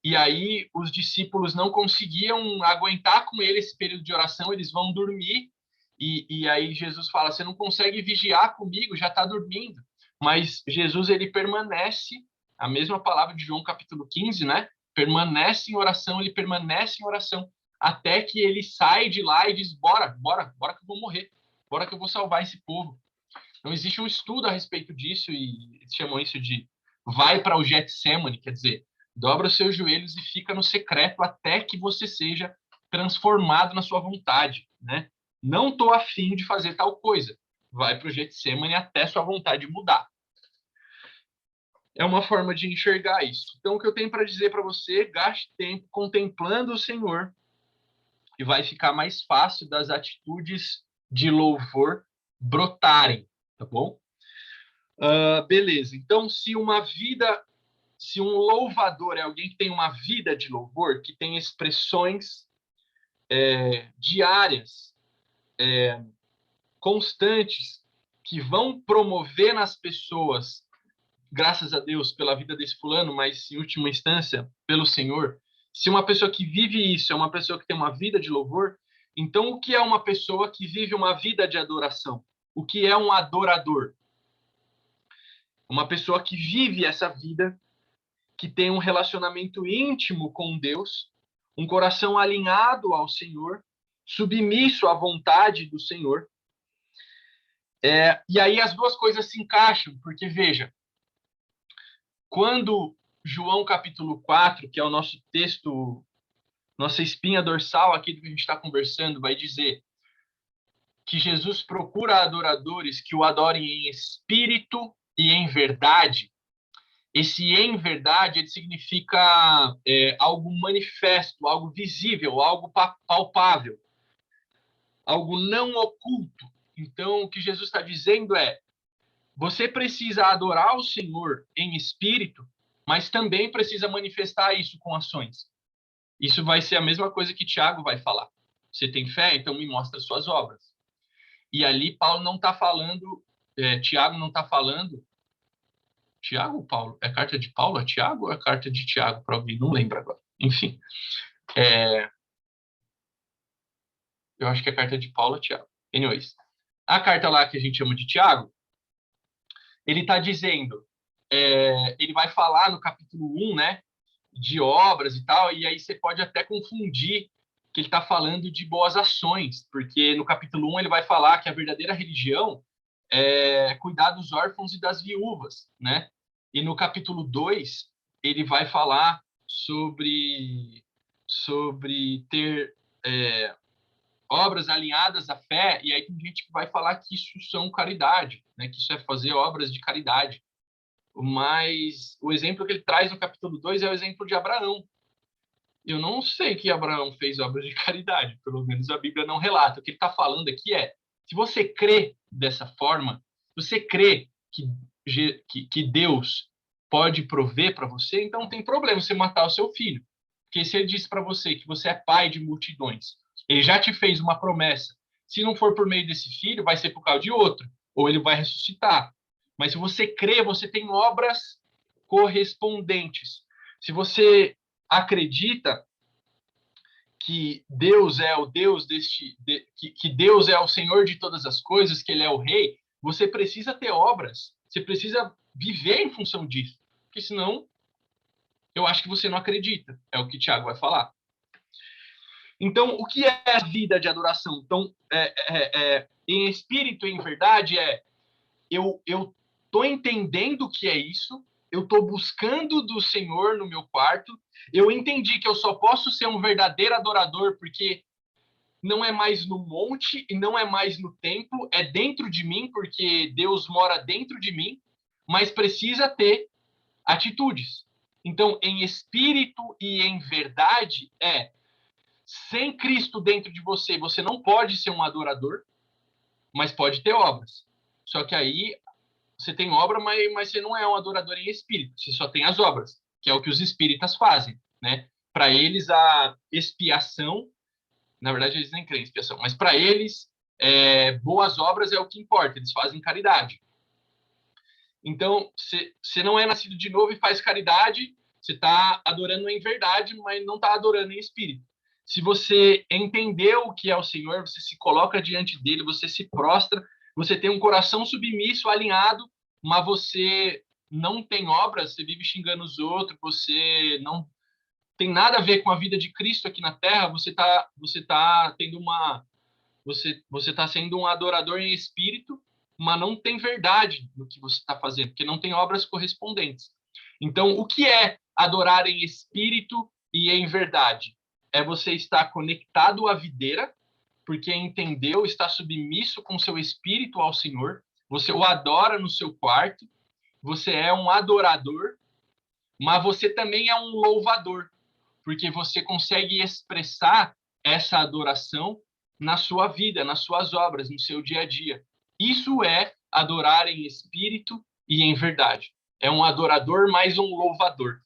E aí os discípulos não conseguiam aguentar com ele esse período de oração, eles vão dormir. E aí Jesus fala: você não consegue vigiar comigo, já está dormindo. Mas Jesus, ele permanece, a mesma palavra de João capítulo 15, né? Permanece em oração, ele permanece em oração, até que ele sai de lá e diz: bora que eu vou morrer, bora que eu vou salvar esse povo. Então existe um estudo a respeito disso, e eles chamam isso de vai para o Getsemane, quer dizer, dobra os seus joelhos e fica no secreto até que você seja transformado na sua vontade, né? não estou afim de fazer tal coisa. Vai para o Getsemane até sua vontade mudar. É uma forma de enxergar isso. Então, o que eu tenho para dizer para você, gaste tempo contemplando o Senhor e vai ficar mais fácil das atitudes de louvor brotarem, tá bom? Beleza. Então, se um louvador é alguém que tem uma vida de louvor, que tem expressões diárias, constantes, que vão promover nas pessoas, graças a Deus, pela vida desse fulano, mas em última instância, pelo Senhor. Se uma pessoa que vive isso é uma pessoa que tem uma vida de louvor, então o que é uma pessoa que vive uma vida de adoração? O que é um adorador? Uma pessoa que vive essa vida, que tem um relacionamento íntimo com Deus, um coração alinhado ao Senhor, submisso à vontade do Senhor. E aí as duas coisas se encaixam, porque veja, quando João capítulo 4, que é o nosso texto, nossa espinha dorsal aqui do que a gente está conversando, vai dizer que Jesus procura adoradores que o adorem em espírito e em verdade. Esse em verdade, ele significa algo manifesto, algo visível, algo palpável, algo não oculto. Então, o que Jesus está dizendo é, você precisa adorar o Senhor em espírito, mas também precisa manifestar isso com ações. Isso vai ser a mesma coisa que Tiago vai falar. Você tem fé? Então me mostra suas obras. E ali Paulo não está falando, Tiago não está falando. Tiago ou Paulo? É carta de Paulo a Tiago ou é carta de Tiago para alguém? Não lembro agora. Enfim. Eu acho que é carta de Paulo a Tiago. Anyways. A carta lá que a gente chama de Tiago, ele está dizendo, ele vai falar no capítulo 1, né, de obras e tal, e aí você pode até confundir que ele está falando de boas ações, porque no capítulo 1 ele vai falar que a verdadeira religião é cuidar dos órfãos e das viúvas, né? E no capítulo 2 ele vai falar sobre ter obras alinhadas à fé, e aí tem gente que vai falar que isso são caridade, né? Que isso é fazer obras de caridade. Mas o exemplo que ele traz no capítulo 2 é o exemplo de Abraão. Eu não sei que Abraão fez obras de caridade, pelo menos a Bíblia não relata. O que ele está falando aqui é, se você crê dessa forma, você crê que Deus pode prover para você, então não tem problema você matar o seu filho. Porque se ele disse para você que você é pai de multidões, ele já te fez uma promessa. Se não for por meio desse filho, vai ser por causa de outro, ou ele vai ressuscitar. Mas se você crê, você tem obras correspondentes. Se você acredita que Deus é o Deus que Deus é o Senhor de todas as coisas, que ele é o rei, você precisa ter obras. Você precisa viver em função disso. Porque senão, eu acho que você não acredita. É o que Tiago vai falar. Então, o que é a vida de adoração? Então, em espírito e em verdade, eu estou entendendo o que é isso, eu estou buscando do Senhor no meu quarto, eu entendi que eu só posso ser um verdadeiro adorador porque não é mais no monte e não é mais no templo, é dentro de mim, porque Deus mora dentro de mim, mas precisa ter atitudes. Então, em espírito e em verdade, sem Cristo dentro de você, você não pode ser um adorador, mas pode ter obras. Só que aí você tem obra, mas você não é um adorador em espírito. Você só tem as obras, que é o que os espíritas fazem, né? Para eles, a expiação... Na verdade, eles nem creem em expiação. Mas para eles, boas obras é o que importa. Eles fazem caridade. Então, você não é nascido de novo e faz caridade, você está adorando em verdade, mas não está adorando em espírito. Se você entendeu o que é o Senhor, você se coloca diante dele, você se prostra, você tem um coração submisso, alinhado, mas você não tem obras, você vive xingando os outros, você não tem nada a ver com a vida de Cristo aqui na Terra, você tá tendo você está sendo um adorador em espírito, mas não tem verdade no que você está fazendo, porque não tem obras correspondentes. Então, o que é adorar em espírito e em verdade? É você estar conectado à videira, porque entendeu, está submisso com seu espírito ao Senhor, você o adora no seu quarto, você é um adorador, mas você também é um louvador, porque você consegue expressar essa adoração na sua vida, nas suas obras, no seu dia a dia. Isso é adorar em espírito e em verdade. É um adorador mais um louvador.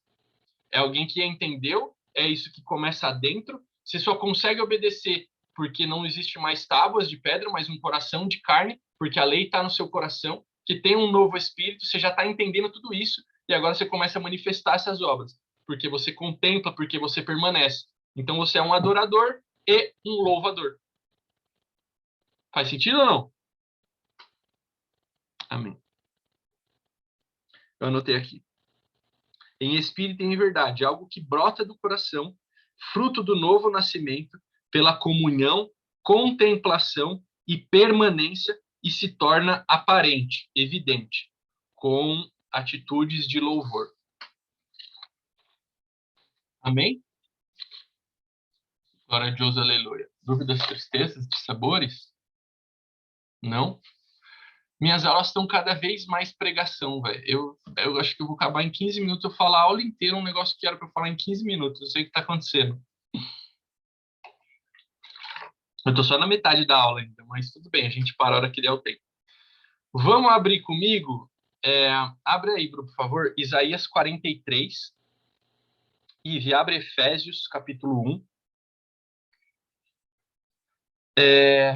É alguém que entendeu, é isso que começa dentro. Você só consegue obedecer porque não existe mais tábuas de pedra, mas um coração de carne, porque a lei está no seu coração, que tem um novo espírito, você já está entendendo tudo isso, e agora você começa a manifestar essas obras, porque você contempla, porque você permanece. Então você é um adorador e um louvador. Faz sentido ou não? Amém. Eu anotei aqui. Em espírito e em verdade, algo que brota do coração, fruto do novo nascimento, pela comunhão, contemplação e permanência, e se torna aparente, evidente, com atitudes de louvor. Amém? Glória a Deus, aleluia. Dúvidas, tristezas, dissabores? Não? Minhas aulas estão cada vez mais pregação, velho. Eu acho que eu vou acabar em 15 minutos, eu falar a aula inteira, um negócio que era para eu falar em 15 minutos. Não sei o que está acontecendo. Eu tô só na metade da aula ainda, mas tudo bem, a gente para a hora que der o tempo. Vamos abrir comigo? Abre aí, Bruno, por favor, Isaías 43. E abre Efésios, capítulo 1.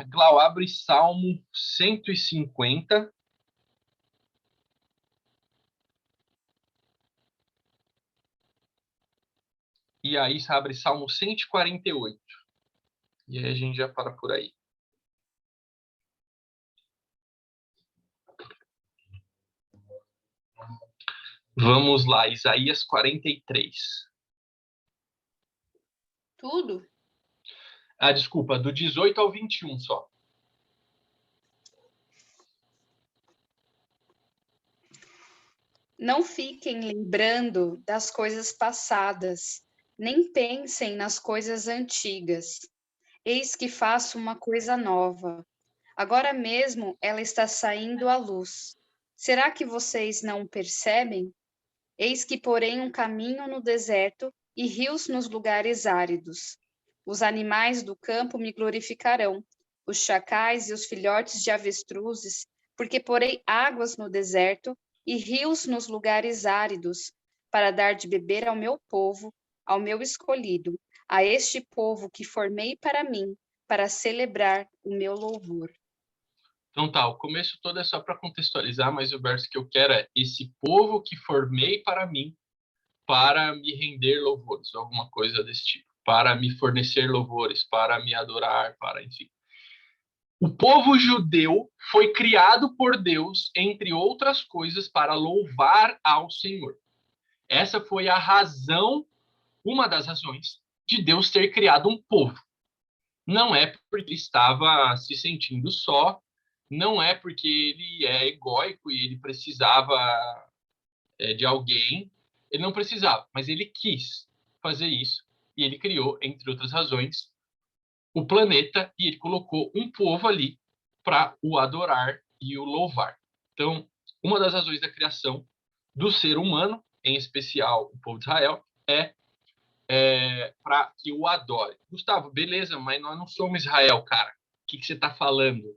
Glau, abre Salmo 150. E aí abre Salmo 148. E aí a gente já para por aí. Vamos lá, Isaías 43. Tudo? Desculpa, do 18 ao 21 só. Não fiquem lembrando das coisas passadas, nem pensem nas coisas antigas. Eis que faço uma coisa nova. Agora mesmo ela está saindo à luz. Será que vocês não percebem? Eis que porém um caminho no deserto e rios nos lugares áridos. Os animais do campo me glorificarão, os chacais e os filhotes de avestruzes, porque porei águas no deserto e rios nos lugares áridos, para dar de beber ao meu povo, ao meu escolhido, a este povo que formei para mim, para celebrar o meu louvor. Então tá, o começo todo é só para contextualizar, mas o verso que eu quero é: esse povo que formei para mim, para me render louvores, alguma coisa desse tipo, para me fornecer louvores, para me adorar, para, enfim. O povo judeu foi criado por Deus, entre outras coisas, para louvar ao Senhor. Essa foi a razão, uma das razões, de Deus ter criado um povo. Não é porque ele estava se sentindo só, não é porque ele é egóico e ele precisava de alguém. Ele não precisava, mas ele quis fazer isso. E ele criou, entre outras razões, o planeta, e ele colocou um povo ali para o adorar e o louvar. Então, uma das razões da criação do ser humano, em especial o povo de Israel, é para que o adore. Gustavo, beleza, mas nós não somos Israel, cara. O que você está falando?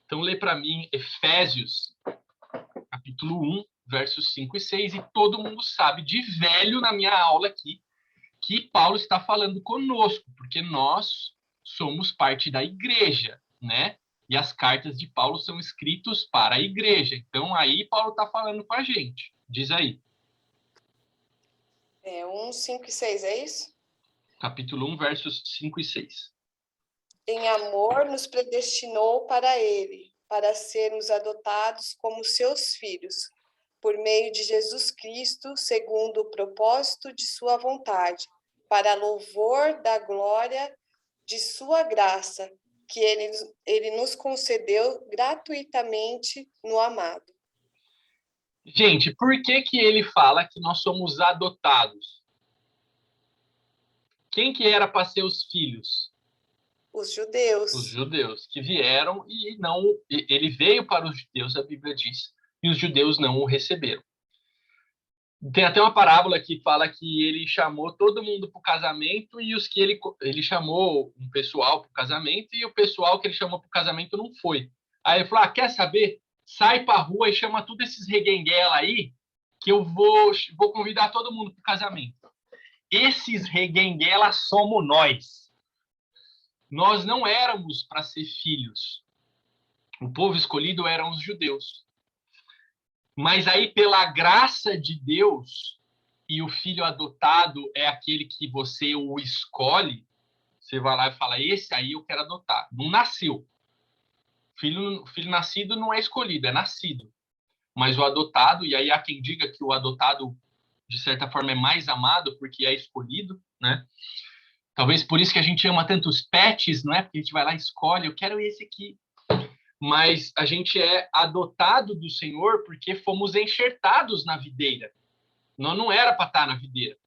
Então, lê para mim Efésios, capítulo 1, versos 5 e 6, e todo mundo sabe, de velho na minha aula aqui, que Paulo está falando conosco, porque nós somos parte da igreja, né? E as cartas de Paulo são escritas para a igreja. Então, aí Paulo está falando com a gente. Diz aí. 1, 5 e 6, é isso? Capítulo 1, versos 5 e 6. Em amor nos predestinou para ele, para sermos adotados como seus filhos, por meio de Jesus Cristo, segundo o propósito de sua vontade, para louvor da glória de sua graça, que ele nos concedeu gratuitamente no amado. Gente, por que ele fala que nós somos adotados? Quem que era para ser os filhos? Os judeus. Os judeus que vieram e não, ele veio para os judeus, a Bíblia diz, e os judeus não o receberam. Tem até uma parábola que fala que ele chamou todo mundo para o casamento e os que ele chamou um pessoal para o casamento e o pessoal que ele chamou para o casamento não foi. Aí ele falou, quer saber? Sai para a rua e chama todos esses reguenguela aí que eu vou convidar todo mundo para o casamento. Esses reguenguela somos nós. Nós não éramos para ser filhos. O povo escolhido eram os judeus. Mas aí, pela graça de Deus, e o filho adotado é aquele que você o escolhe, você vai lá e fala, esse aí eu quero adotar. Não nasceu. Filho nascido não é escolhido, é nascido. Mas o adotado, e aí há quem diga que o adotado, de certa forma, é mais amado porque é escolhido, né? Talvez por isso que a gente ama tantos pets, não é? Porque a gente vai lá e escolhe, eu quero esse aqui. Mas a gente é adotado do Senhor porque fomos enxertados na videira. Nós não era para estar na videira.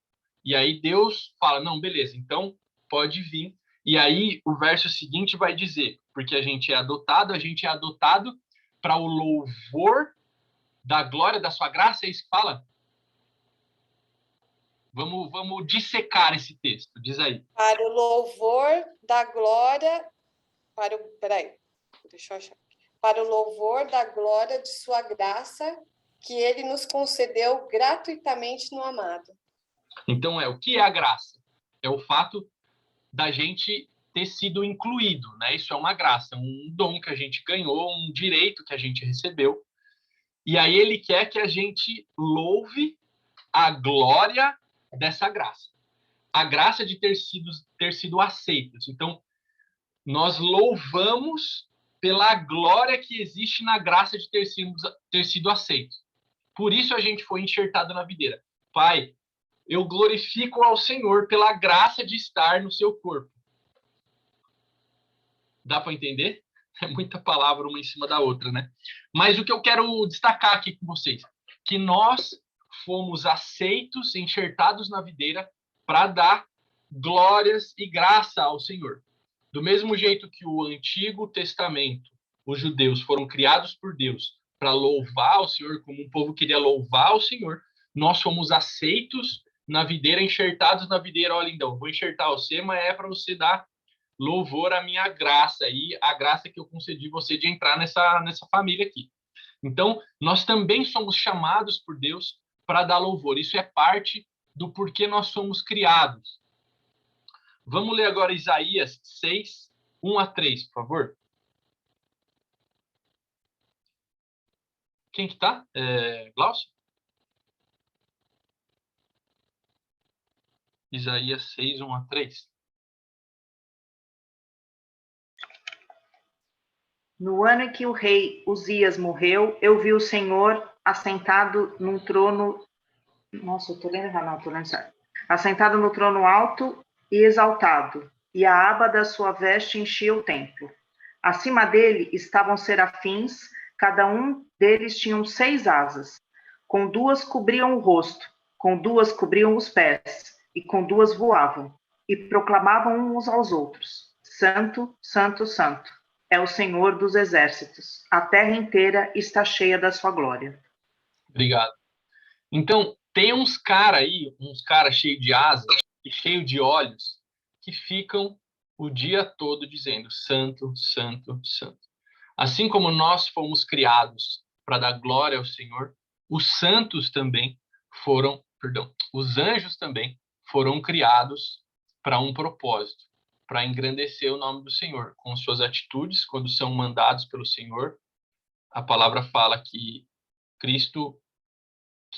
E aí Deus fala, não, beleza, então pode vir. E aí o verso seguinte vai dizer, porque a gente é adotado para o louvor da glória da sua graça, é isso que fala? Vamos dissecar esse texto, diz aí. Para o louvor da glória, deixa eu achar. Para o louvor da glória de sua graça, que ele nos concedeu gratuitamente no amado. Então, o que é a graça? É o fato da gente ter sido incluído, né? Isso é uma graça, um dom que a gente ganhou, um direito que a gente recebeu. E aí ele quer que a gente louve a glória dessa graça. A graça de ter sido aceitos. Então, nós louvamos pela glória que existe na graça de ter sido aceito. Por isso a gente foi enxertado na videira. Pai, eu glorifico ao Senhor pela graça de estar no seu corpo. Dá para entender? É muita palavra uma em cima da outra, né? Mas o que eu quero destacar aqui com vocês, que nós fomos aceitos, enxertados na videira para dar glórias e graça ao Senhor. Do mesmo jeito que o Antigo Testamento, os judeus foram criados por Deus para louvar o Senhor, como o povo queria louvar o Senhor, nós fomos aceitos na videira, enxertados na videira. Olha, então, vou enxertar você, mas é para você dar louvor à minha graça e a graça que eu concedi você de entrar nessa família aqui. Então, nós também somos chamados por Deus para dar louvor. Isso é parte do porquê nós somos criados. Vamos ler agora Isaías 6, 1 a 3, por favor. Quem que tá? Glaucio? Isaías 6, 1 a 3. No ano em que o rei Uzias morreu, eu vi o Senhor assentado num trono... Nossa, eu tô lendo errado, não, tô lendo certo. Assentado no trono alto e exaltado, e a aba da sua veste enchia o templo. Acima dele estavam serafins, cada um deles tinha 6 asas. Com 2 cobriam o rosto, com 2 cobriam os pés, e com 2 voavam, e proclamavam uns aos outros: Santo, Santo, Santo, é o Senhor dos exércitos. A terra inteira está cheia da sua glória. Obrigado. Então, tem uns caras aí, uns caras cheios de asas e cheios de olhos, que ficam o dia todo dizendo Santo, Santo, Santo. Assim como nós fomos criados para dar glória ao Senhor, os santos também os anjos também foram criados para um propósito, para engrandecer o nome do Senhor, com suas atitudes, quando são mandados pelo Senhor. A palavra fala que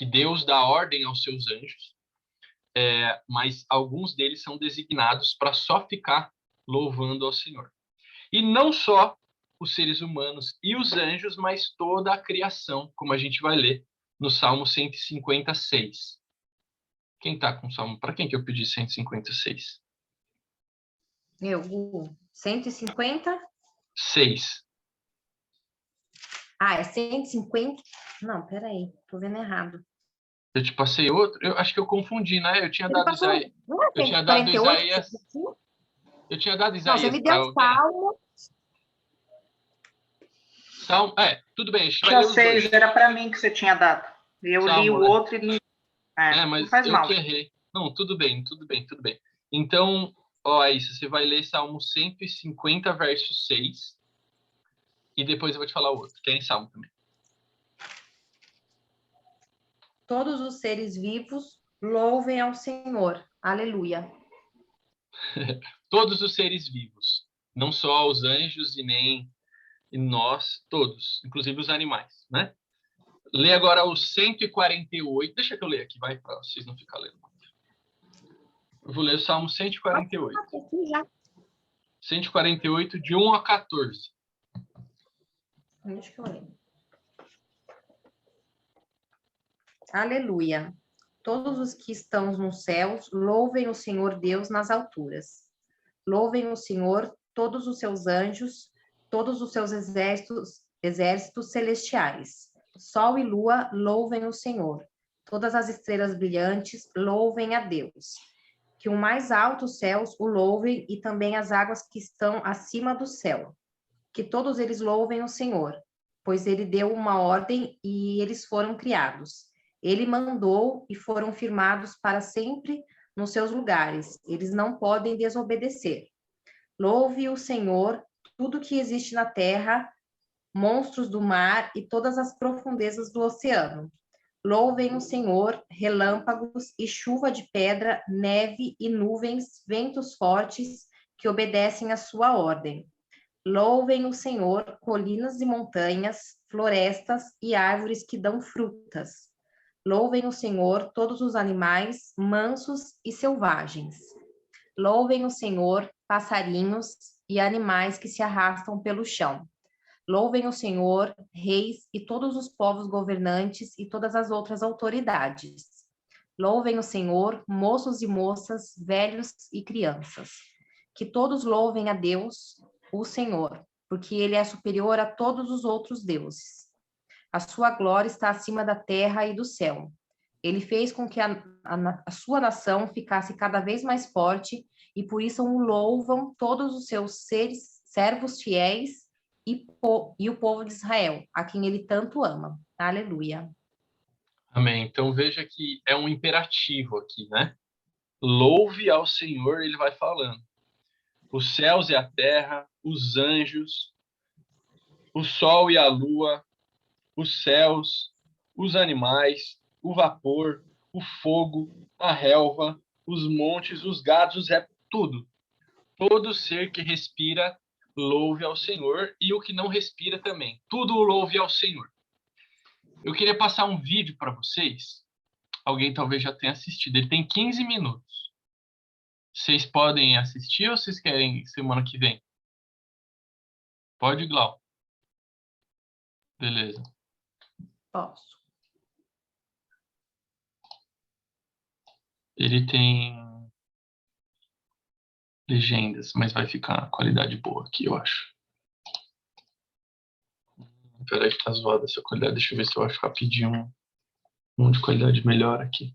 Deus dá ordem aos seus anjos, mas alguns deles são designados para só ficar louvando ao Senhor. E não só os seres humanos e os anjos, mas toda a criação, como a gente vai ler no Salmo 156. Quem está com o Salmo? Para quem que eu pedi 156? Eu, 150? 6. Ah, é 150? Não, peraí, tô vendo errado. Eu te passei outro? Eu acho que eu confundi, né? Eu tinha dado Isaías. Não é Eu tinha dado 148? Isaías. Eu tinha dado Não, você Isaías me para deu alguém. Salmo. Salmo, tudo bem, a gente vai Já ler os sei, dois. já era para mim que você tinha dado. Eu li Salmo, o né? outro e não. Não Mas faz eu mal. que errei. Não, tudo bem, tudo bem, tudo bem. Então, ó, é isso. Você vai ler Salmo 150, verso 6. E depois eu vou te falar o outro, que é em Salmo também. Todos os seres vivos louvem ao Senhor. Aleluia. Todos os seres vivos. Não só os anjos e nem nós, todos. Inclusive os animais, né? Lê agora o 148. Deixa que eu ler aqui, vai, para vocês não ficarem lendo. Eu vou ler o Salmo 148. 148, de 1 a 14. Deixa eu ler. Aleluia. Todos os que estão nos céus, louvem o Senhor Deus nas alturas. Louvem o Senhor, todos os seus anjos, todos os seus exércitos celestiais. Sol e lua, louvem o Senhor. Todas as estrelas brilhantes, louvem a Deus. Que o mais alto céus o louvem e também as águas que estão acima do céu. Que todos eles louvem o Senhor, pois ele deu uma ordem e eles foram criados. Ele mandou e foram firmados para sempre nos seus lugares. Eles não podem desobedecer. Louve o Senhor, tudo que existe na terra, monstros do mar e todas as profundezas do oceano. Louvem o Senhor, relâmpagos e chuva de pedra, neve e nuvens, ventos fortes que obedecem à sua ordem. Louvem o Senhor, colinas e montanhas, florestas e árvores que dão frutas. Louvem o Senhor, todos os animais, mansos e selvagens. Louvem o Senhor, passarinhos e animais que se arrastam pelo chão. Louvem o Senhor, reis e todos os povos governantes e todas as outras autoridades. Louvem o Senhor, moços e moças, velhos e crianças. Que todos louvem a Deus, o Senhor, porque ele é superior a todos os outros deuses. A sua glória está acima da terra e do céu. Ele fez com que a sua nação ficasse cada vez mais forte e por isso o louvam todos os seus servos fiéis e o povo de Israel, a quem ele tanto ama. Aleluia. Amém. Então veja que é um imperativo aqui, né? Louve ao Senhor, ele vai falando. Os céus e a terra, os anjos, o sol e a lua, os céus, os animais, o vapor, o fogo, a relva, os montes, os gados, os répteis, tudo. Todo ser que respira, louve ao Senhor, e o que não respira também. Tudo louve ao Senhor. Eu queria passar um vídeo para vocês. Alguém talvez já tenha assistido. Ele tem 15 minutos. Vocês podem assistir ou vocês querem semana que vem? Pode, Glau. Beleza. Posso. Ele tem legendas, mas vai ficar a qualidade boa aqui, eu acho. Peraí que tá zoada essa qualidade. Deixa eu ver se eu acho rapidinho um de qualidade melhor aqui.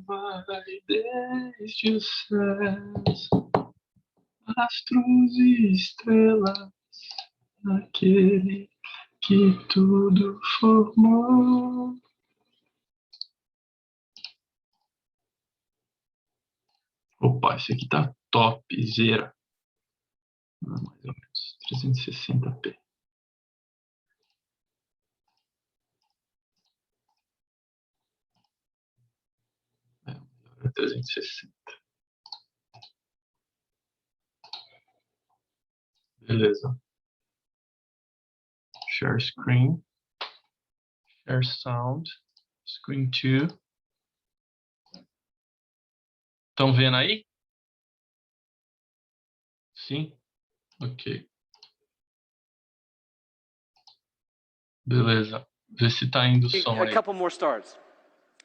Vai desde os céus, astros e estrelas, aquele que tudo formou. Opa, esse aqui tá topzera. Mais ou menos 360p. 360. Beleza. Share screen. Share sound. Screen 2. Estão vendo aí? Sim? Ok. Beleza. Vê se tá indo o som A aí. couple more stars.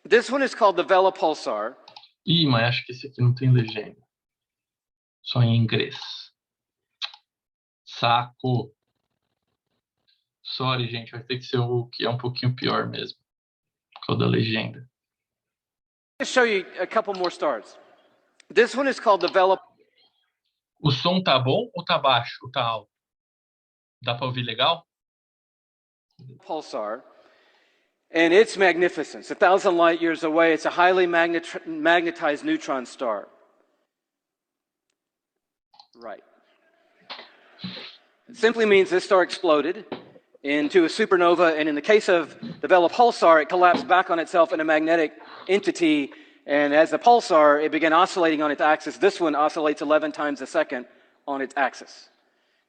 This one is called the Vela Pulsar. Ih, mas acho que esse aqui não tem legenda. Só em inglês. Saco. Sorry, gente, vai ter que ser o que é um pouquinho pior mesmo. Com a da legenda. I'll show you a couple more stars. This one is called Develop O som tá bom ou tá baixo? Ou tá alto? Dá para ouvir legal? Pulsar. And it's magnificent. It's 1,000 light years away. It's a highly magnetized neutron star. Right. It simply means this star exploded into a supernova, and in the case of the Vela pulsar, it collapsed back on itself in a magnetic entity, and as a pulsar, it began oscillating on its axis. This one oscillates 11 times a second on its axis.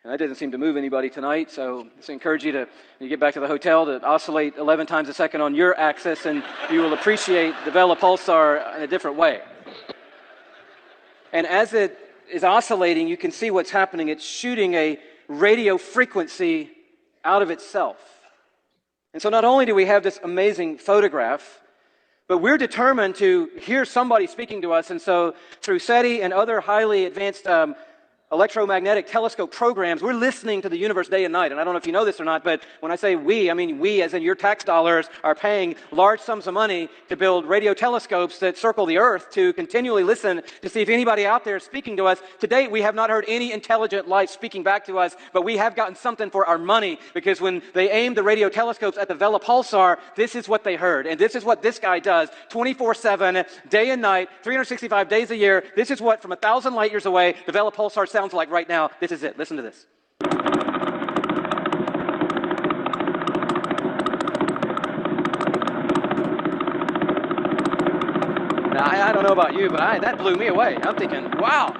And that didn't seem to move anybody tonight, so I encourage you to, when you get back to the hotel, to oscillate 11 times a second on your axis, and you will appreciate the Vela pulsar in a different way. And as it is oscillating, you can see what's happening. It's shooting a radio frequency out of itself. And so not only do we have this amazing photograph, but we're determined to hear somebody speaking to us. And so through SETI and other highly advanced electromagnetic telescope programs, we're listening to the universe day and night. And I don't know if you know this or not, but when I say we, I mean we as in your tax dollars are paying large sums of money to build radio telescopes that circle the earth to continually listen to see if anybody out there is speaking to us. To date, we have not heard any intelligent life speaking back to us, but we have gotten something for our money, because when they aimed the radio telescopes at the Vela pulsar, this is what they heard. And this is what this guy does 24/7, day and night, 365 days a year. This is what, from 1,000 light years away, the Vela pulsar sounds like right now. This is it. Listen to this. Now, I don't know about you, but that blew me away. I'm thinking, wow,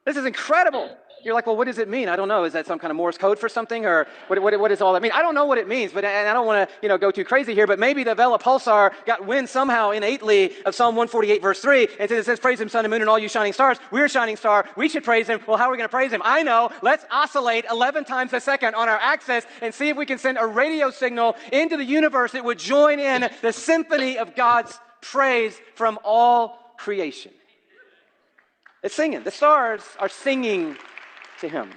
this is incredible. You're like, well, what does it mean? I don't know. Is that some kind of Morse code for something, or what does all that mean? I don't know what it means, but and I don't want to go too crazy here, but maybe the Vela pulsar got wind somehow innately of Psalm 148, verse 3, and it says, praise him, sun and moon, and all you shining stars. We're a shining star. We should praise him. Well, how are we going to praise him? I know. Let's oscillate 11 times a second on our axis and see if we can send a radio signal into the universe that would join in the symphony of God's praise from all creation. It's singing. The stars are singing to him.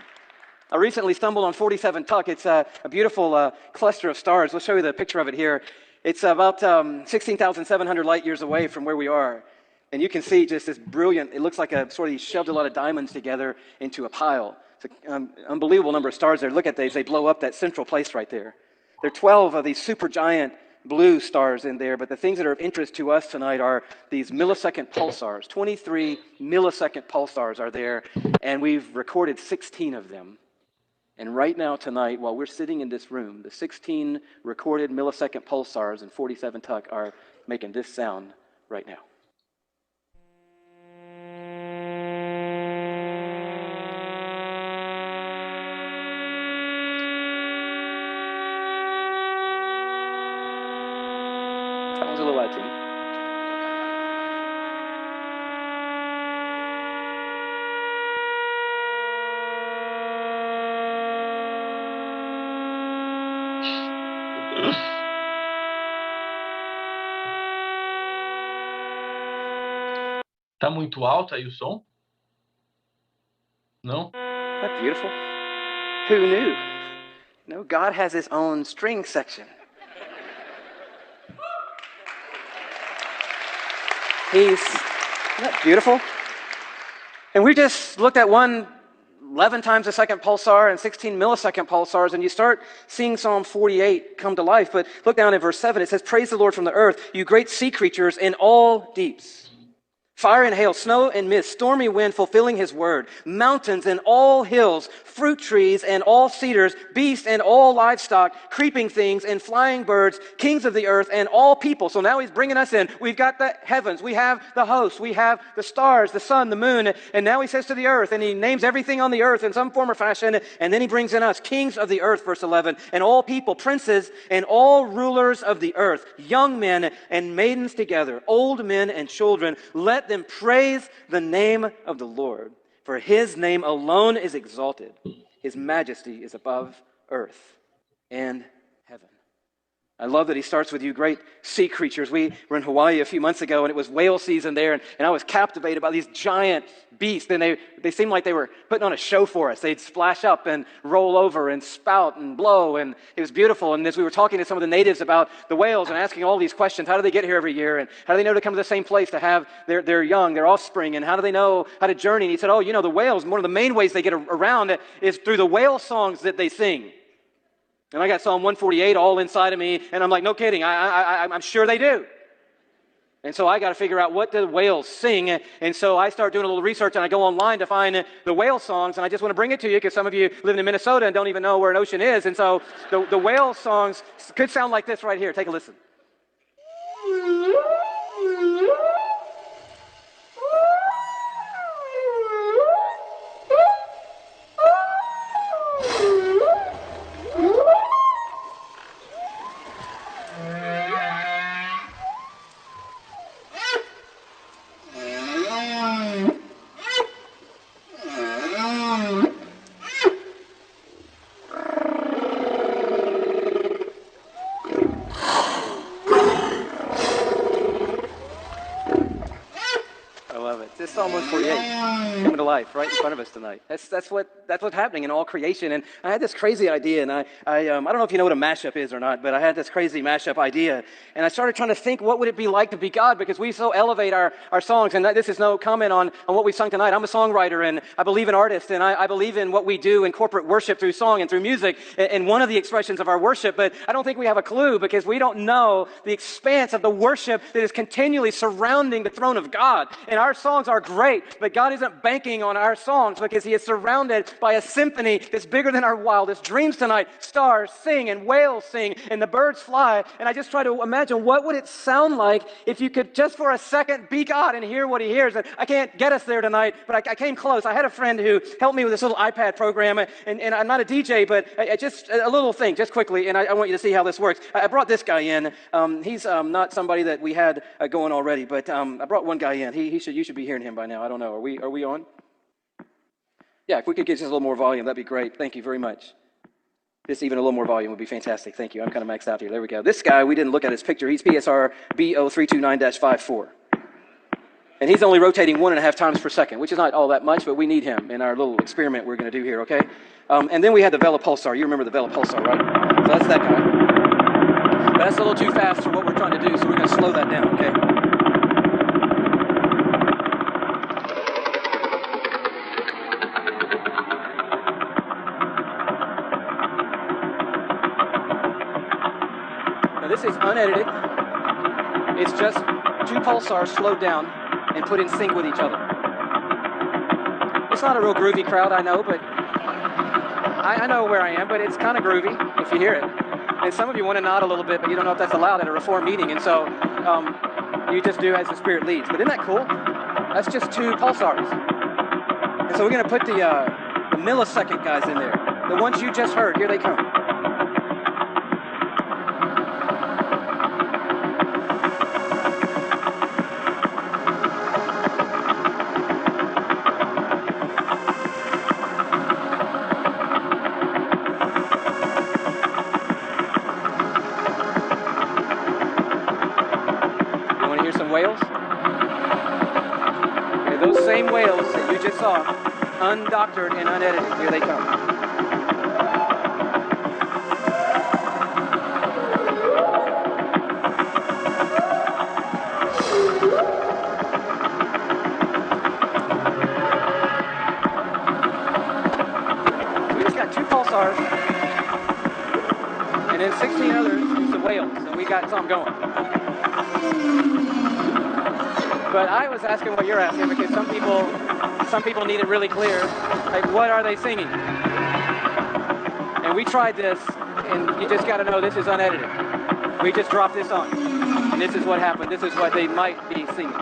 I recently stumbled on 47 Tuc. It's a beautiful cluster of stars. We'll show you the picture of it here. It's about 16,700 light years away from where we are. And you can see just this brilliant, it looks like he shoved a lot of diamonds together into a pile. It's an unbelievable number of stars there. Look at these. They blow up that central place right there. There are 12 of these super giant blue stars in there, but the things that are of interest to us tonight are these millisecond pulsars. 23 millisecond pulsars are there, and we've recorded 16 of them. And right now tonight, while we're sitting in this room, the 16 recorded millisecond pulsars in 47 Tuc are making this sound right now. Sounds a little loud to me. Tá muito alto aí o som? Não? Isn't that beautiful? Who knew? No, God has his own string section. Isn't that beautiful? And we just looked at 11 times a second pulsar and 16 millisecond pulsars, and you start seeing Psalm 48 come to life. But look down at verse 7. It says, praise the Lord from the earth, you great sea creatures in all deeps. Fire and hail, snow and mist, stormy wind fulfilling his word, mountains and all hills, fruit trees and all cedars, beasts and all livestock, creeping things and flying birds, kings of the earth and all people. So now he's bringing us in. We've got the heavens, we have the hosts, we have the stars, the sun, the moon, and now he says to the earth, and he names everything on the earth in some form or fashion, and then he brings in us, kings of the earth, verse 11, and all people, princes and all rulers of the earth, young men and maidens together, old men and children, let them praise the name of the Lord, for his name alone is exalted. His majesty is above earth and heaven. I love that he starts with you great sea creatures. We were in Hawaii a few months ago, and it was whale season there, and I was captivated by these giant beasts. And they seemed like they were putting on a show for us. They'd splash up and roll over and spout and blow, and it was beautiful. And as we were talking to some of the natives about the whales and asking all these questions, how do they get here every year, and how do they know to come to the same place to have their young, their offspring, and how do they know how to journey? And he said, oh, the whales, one of the main ways they get around is through the whale songs that they sing. And I got Psalm 148 all inside of me, and I'm like, no kidding, I'm sure they do. And so I got to figure out what the whales sing, and so I start doing a little research, and I go online to find the whale songs, and I just want to bring it to you because some of you live in Minnesota and don't even know where an ocean is, and so the whale songs could sound like this right here. Take a listen. This Psalm 148 coming to life right in front of us tonight. That's what's happening in all creation. And I had this crazy idea, and I don't know if you know what a mashup is or not, but I had this crazy mashup idea, and I started trying to think, what would it be like to be God? Because we so elevate our songs, and this is no comment on what we sung tonight. I'm a songwriter, and I believe in artists, and I believe in what we do in corporate worship through song and through music, and one of the expressions of our worship, but I don't think we have a clue because we don't know the expanse of the worship that is continually surrounding the throne of God. And our songs are great, but God isn't banking on our songs because he is surrounded by a symphony that's bigger than our wildest dreams tonight. Stars sing and whales sing and the birds fly. And I just try to imagine, what would it sound like if you could just for a second be God and hear what he hears? And I can't get us there tonight, but I came close. I had a friend who helped me with this little iPad program, and I'm not a DJ, but just a little thing, just quickly, and I want you to see how this works. I brought this guy in. He's not somebody that we had going already, but I brought one guy in. You should be hearing him by now. I don't know. Are we on? Yeah, if we could get just a little more volume, that'd be great. Thank you very much. Just even a little more volume would be fantastic. Thank you. I'm kind of maxed out here. There we go. This guy, we didn't look at his picture. He's PSR BO329-54. And he's only rotating 1.5 times per second, which is not all that much, but we need him in our little experiment we're going to do here, okay? And then we had the Vela Pulsar. You remember the Vela Pulsar, right? So that's that guy. But that's a little too fast for what we're trying to do, so we're going to slow that down, okay? Now this is unedited. It's just 2 pulsars slowed down and put in sync with each other. It's not a real groovy crowd, I know, but I know where I am, but it's kind of groovy if you hear it. And some of you want to nod a little bit, but you don't know if that's allowed at a Reform meeting, and so you just do as the Spirit leads. But isn't that cool? That's just 2 pulsars. And so we're going to put the millisecond guys in there. The ones you just heard, here they come. Whales? Okay, those same whales that you just saw, undoctored and unedited, here they come. We just got 2 pulsars, and then 16 others is the whales, and we got some going. But I was asking what you're asking because some people need it really clear. Like, what are they singing? And we tried this, and you just got to know this is unedited. We just dropped this on, and this is what happened. This is what they might be singing.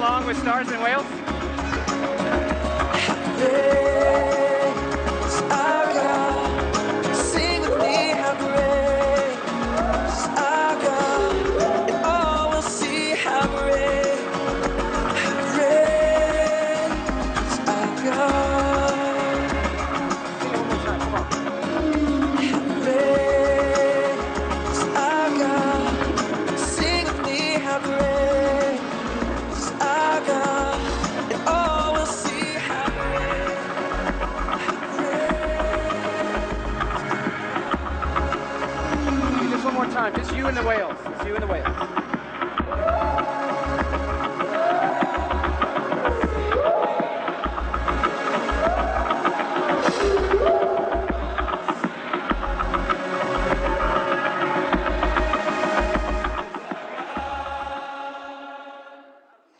along with Stars in Wales? Sing with me, how great is our God, and all will see how great is our God. Sing it one more time, come on. Great is our God. Sing with me, how great is our God, and all will see how Okay, just one more time, just you and the whales. It's you and the whales.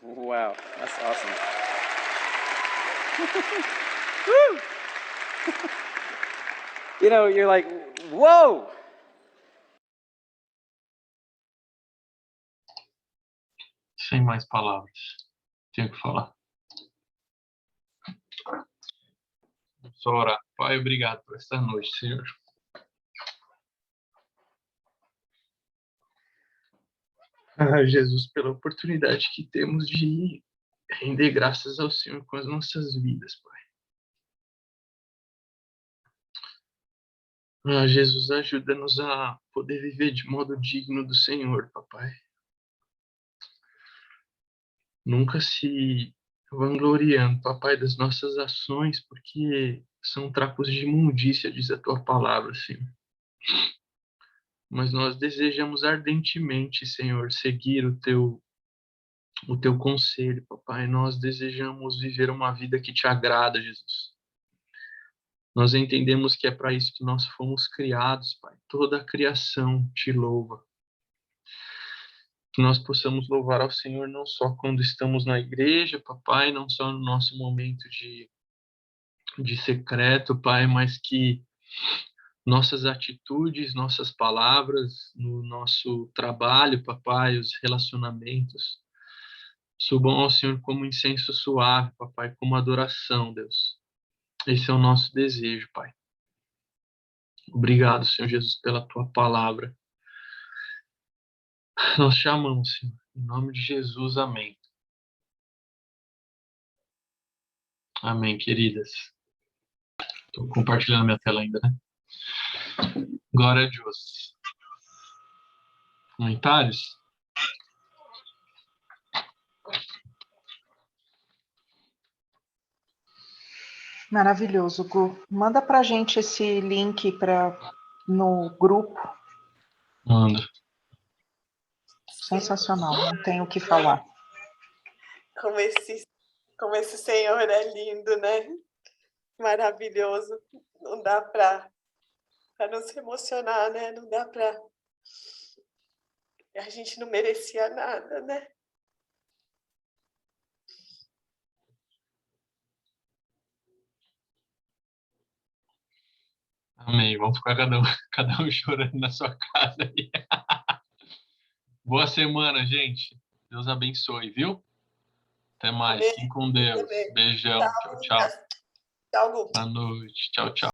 Wow, that's awesome. Woo! You know, you're like, whoa! Sem mais palavras. Tenho que falar. Só orar. Pai, obrigado por esta noite, Senhor. Jesus, pela oportunidade que temos de render graças ao Senhor com as nossas vidas, Pai. Jesus, ajuda-nos a poder viver de modo digno do Senhor, papai. Nunca se vangloriando, papai, das nossas ações, porque são trapos de imundícia, diz a tua palavra, Senhor. Mas nós desejamos ardentemente, Senhor, seguir o teu conselho, papai. Nós desejamos viver uma vida que te agrada, Jesus. Nós entendemos que é para isso que nós fomos criados, Pai. Toda a criação te louva. Que nós possamos louvar ao Senhor não só quando estamos na igreja, papai, não só no nosso momento de secreto, Pai, mas que nossas atitudes, nossas palavras, no nosso trabalho, papai, os relacionamentos, subam ao Senhor como incenso suave, papai, como adoração, Deus. Esse é o nosso desejo, Pai. Obrigado, Senhor Jesus, pela tua palavra. Nós chamamos, Senhor, em nome de Jesus, amém. Amém, queridas. Estou compartilhando minha tela ainda, né? Glória a Deus. Comentários? Maravilhoso, Gu. Manda pra gente esse link no grupo. Manda. Sensacional, não tenho o que falar. Como esse Senhor é lindo, né? Maravilhoso. Não dá para não se emocionar, né? Não dá para... A gente não merecia nada, né? Amém. Vamos ficar cada um chorando na sua casa aí. Boa semana, gente. Deus abençoe, viu? Até mais. Fiquem com Deus. Beijão. Tchau, tchau. Tchau, Gu. Boa noite. Tchau, tchau.